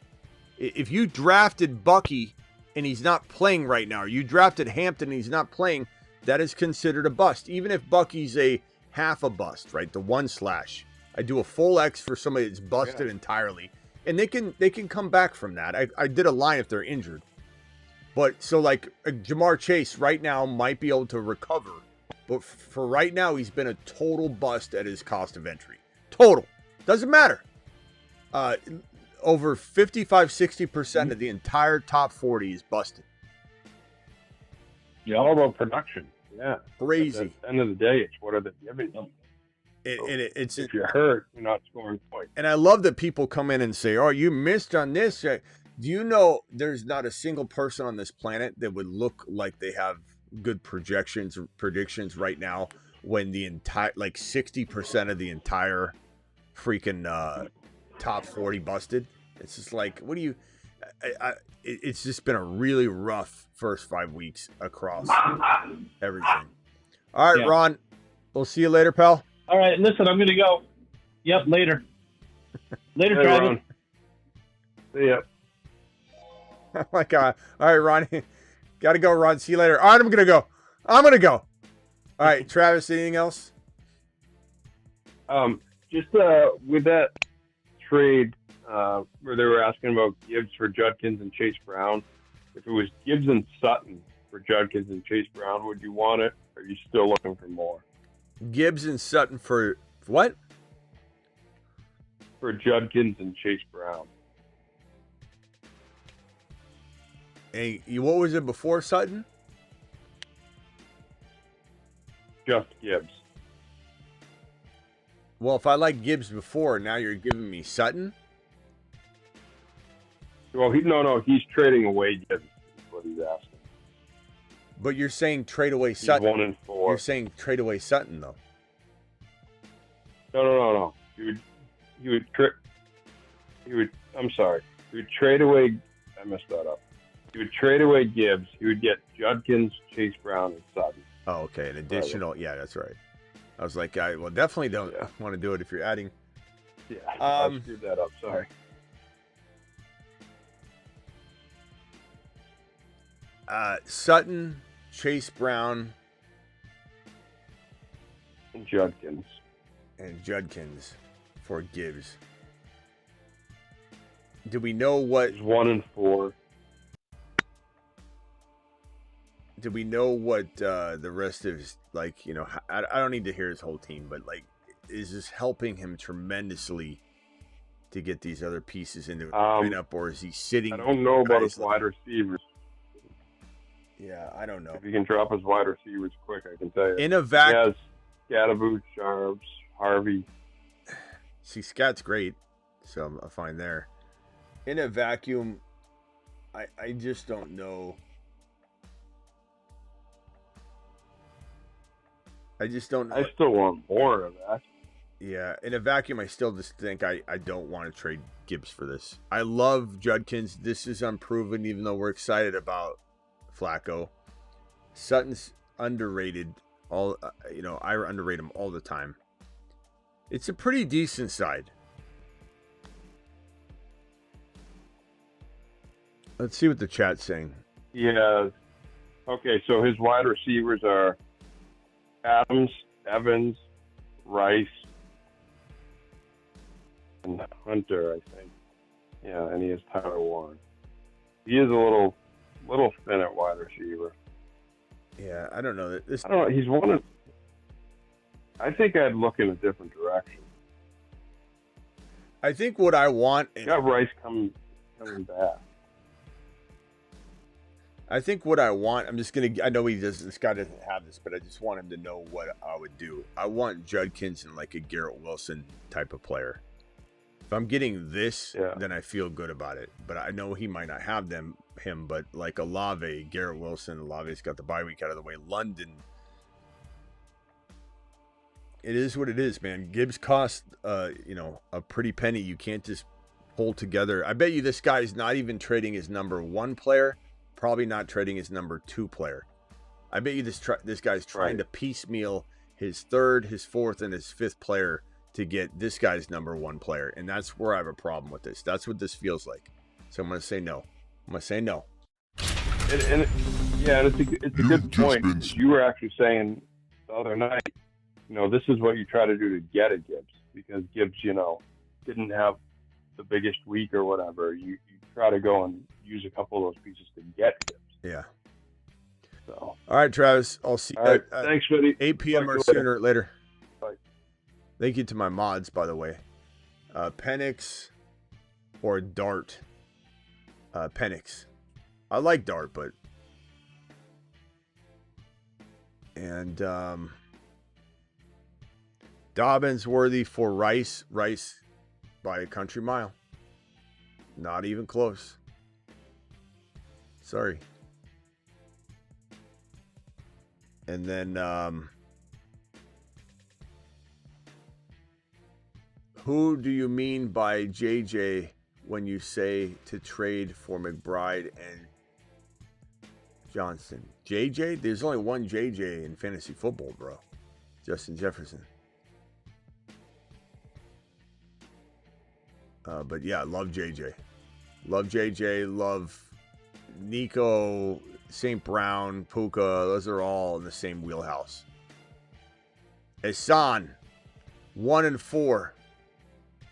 If you drafted Bucky and he's not playing right now, or you drafted Hampton and he's not playing, that is considered a bust. Even if Bucky's a half a bust, right? The 1/. I do a full X for somebody that's busted entirely. And they can come back from that. I did a line if they're injured. But so like Jamar Chase right now might be able to recover. But for right now, he's been a total bust at his cost of entry. Total. Doesn't matter. Over 55-60% of the entire top 40 is busted. Yeah, all about production. Yeah. Crazy. At the end of the day, it's what are they giving them? It's if you're hurt, you're not scoring points. And I love that people come in and say, "Oh, you missed on this." Do you know there's not a single person on this planet that would look like they have good predictions right now when the entire 60% of the entire freaking top 40 busted? It's just like, what do you? It's just been a really rough first 5 weeks across everything. All right, Yeah. Ron, we'll see you later, pal. All right, listen, I'm gonna go. Yep, later. Later, Hey, Travis. Ron. See ya. Oh my God. All right, Ron. Got to go, Ron. See you later. All right, I'm going to go. All right, Travis, anything else? Just with that trade where they were asking about Gibbs for Judkins and Chase Brown, if it was Gibbs and Sutton for Judkins and Chase Brown, would you want it? Or are you still looking for more? Gibbs and Sutton for what? For Judkins and Chase Brown. Hey, what was it before Sutton? Just Gibbs. Well, if I like Gibbs before, now you're giving me Sutton? Well, he's trading away Gibbs. Is what he's asking. But you're saying trade away He's Sutton. 1-4. You're saying trade away Sutton, though. No. I'm sorry. He would trade away. I messed that up. He would trade away Gibbs. He would get Judkins, Chase Brown, and Sutton. Oh, okay. An additional. Yeah, that's right. I was like, definitely don't want to do it if you're adding. Yeah, I screwed that up. Sorry. Sutton, Chase Brown, And Judkins. and Judkins for Gibbs. Do we know what? He's 1-4. Do we know what the rest of his, like, you know, I don't need to hear his whole team, but like, is this helping him tremendously to get these other pieces into the lineup, or is he sitting? I don't know about his wide receivers. Yeah, I don't know. If he can drop his wide receivers quick, I can tell you. In a vacuum, he has Scadaboo, Sharps, Harvey. See, Scat's great, so I'm fine there. In a vacuum, I just don't know. I just don't know. I still want more of that. Yeah, in a vacuum, I still just think I don't want to trade Gibbs for this. I love Judkins. This is unproven, even though we're excited about Flacco. Sutton's underrated. I underrate him all the time. It's a pretty decent side. Let's see what the chat's saying. Yeah. Okay, so his wide receivers are Adams, Evans, Rice, and Hunter, I think. Yeah, and he has Tyler Warren. He is a little thin at wide receiver. Yeah, I don't know. I don't know. He's one of. I think I'd look in a different direction. I think what I want. You got Rice coming back. I think what I want, I know this guy doesn't have this, but I just want him to know what I would do. I want Judkins and like a Garrett Wilson type of player. If I'm getting this, then I feel good about it. But I know he might not have him, but like Olave, Garrett Wilson, Olave's got the bye week out of the way. London. It is what it is, man. Gibbs cost, a pretty penny. You can't just pull together. I bet you this guy's not even trading his number 1 player. Probably not trading his number 2 player. I bet you this guy's trying to piecemeal his 3rd, his 4th, and his 5th player to get this guy's number 1 player. And that's where I have a problem with this. That's what this feels like. So I'm going to say no. It's a good point. You were actually saying the other night, this is what you try to do to get a Gibbs, because Gibbs, didn't have the biggest week or whatever. You try to go and use a couple of those pieces to get Gibbs. Yeah. So. All right, Travis. I'll see you. All right. Thanks, Smitty. 8 p.m. or sooner. Later. Bye. Thank you to my mods, by the way. Penix or Dart. Penix. I like Dart, but. And Dobbins worthy for Rice. Rice by a country mile. Not even close. Sorry. And then, who do you mean by JJ when you say to trade for McBride and Johnson? JJ? There's only one JJ in fantasy football, bro. Justin Jefferson. But yeah, love JJ. Love JJ. Love Nico, St. Brown, Puka. Those are all in the same wheelhouse. Hassan, 1-4.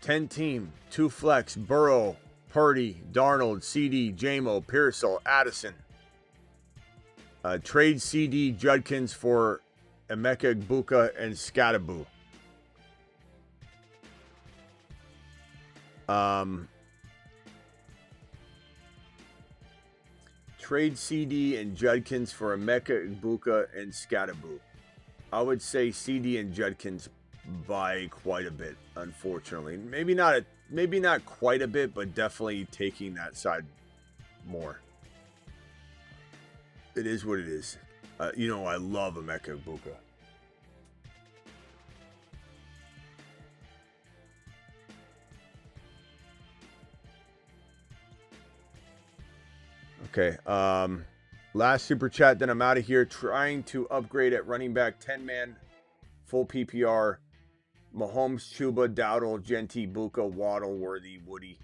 10 team, 2 flex, Burrow, Purdy, Darnold, CD, Jamo, Pearsall, Addison. Trade CD Judkins for Emeka Egbuka and Scatteraboo. Trade CD and Judkins for Emeka Egbuka and Scatteraboo. I would say CD and Judkins by quite a bit, unfortunately. Maybe not quite a bit, but definitely taking that side more. It is what it is. I love Emeka Egbuka. Okay. Last super chat, then I'm out of here. Trying to upgrade at running back, 10-man, full PPR. Mahomes, Chuba, Dowdle, Genti, Buka, Waddle, Worthy, Woody,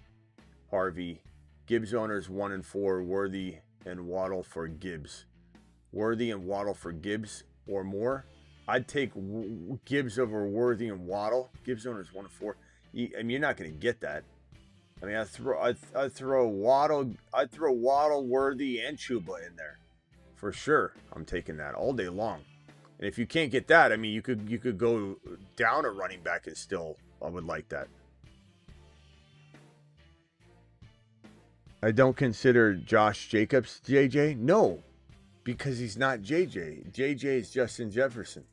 Harvey. Gibbs owners 1-4. Worthy and Waddle for Gibbs. Worthy and Waddle for Gibbs or more. I'd take Gibbs over Worthy and Waddle. Gibbs owners 1-4. You're not going to get that. I throw Waddle, Worthy, and Chuba in there for sure. I'm taking that all day long. And if you can't get that, you could go down a running back and still, I would like that. I don't consider Josh Jacobs JJ. No, because he's not JJ. JJ is Justin Jefferson.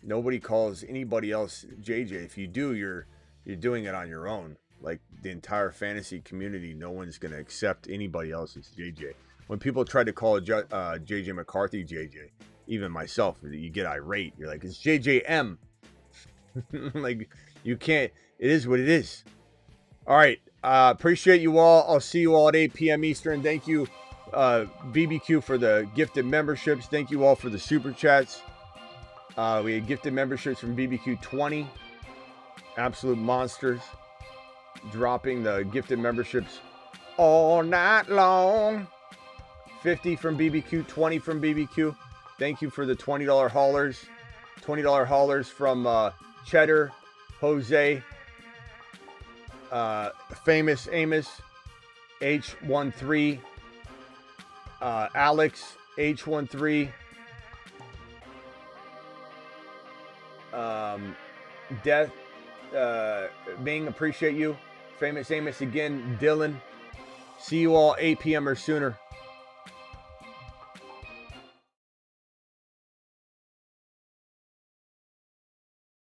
Nobody calls anybody else JJ. If you do, you're doing it on your own. Like the entire fantasy community, no one's going to accept anybody else as JJ. When people try to call JJ McCarthy JJ, even myself, you get irate. You're like, it's JJM. Like, you can't. It is what it is. All right. Appreciate you all. I'll see you all at 8 p.m. Eastern. Thank you, BBQ, for the gifted memberships. Thank you all for the super chats. We had gifted memberships from BBQ 20. Absolute monsters. Dropping the gifted memberships all night long. 50 from BBQ, 20 from BBQ. Thank you for the $20 haulers. $20 haulers from Cheddar, Jose, Famous Amos, H13, Alex, H13, Death, Bing, appreciate you. Famous Amos again, Dylan. See you all 8 p.m. or sooner.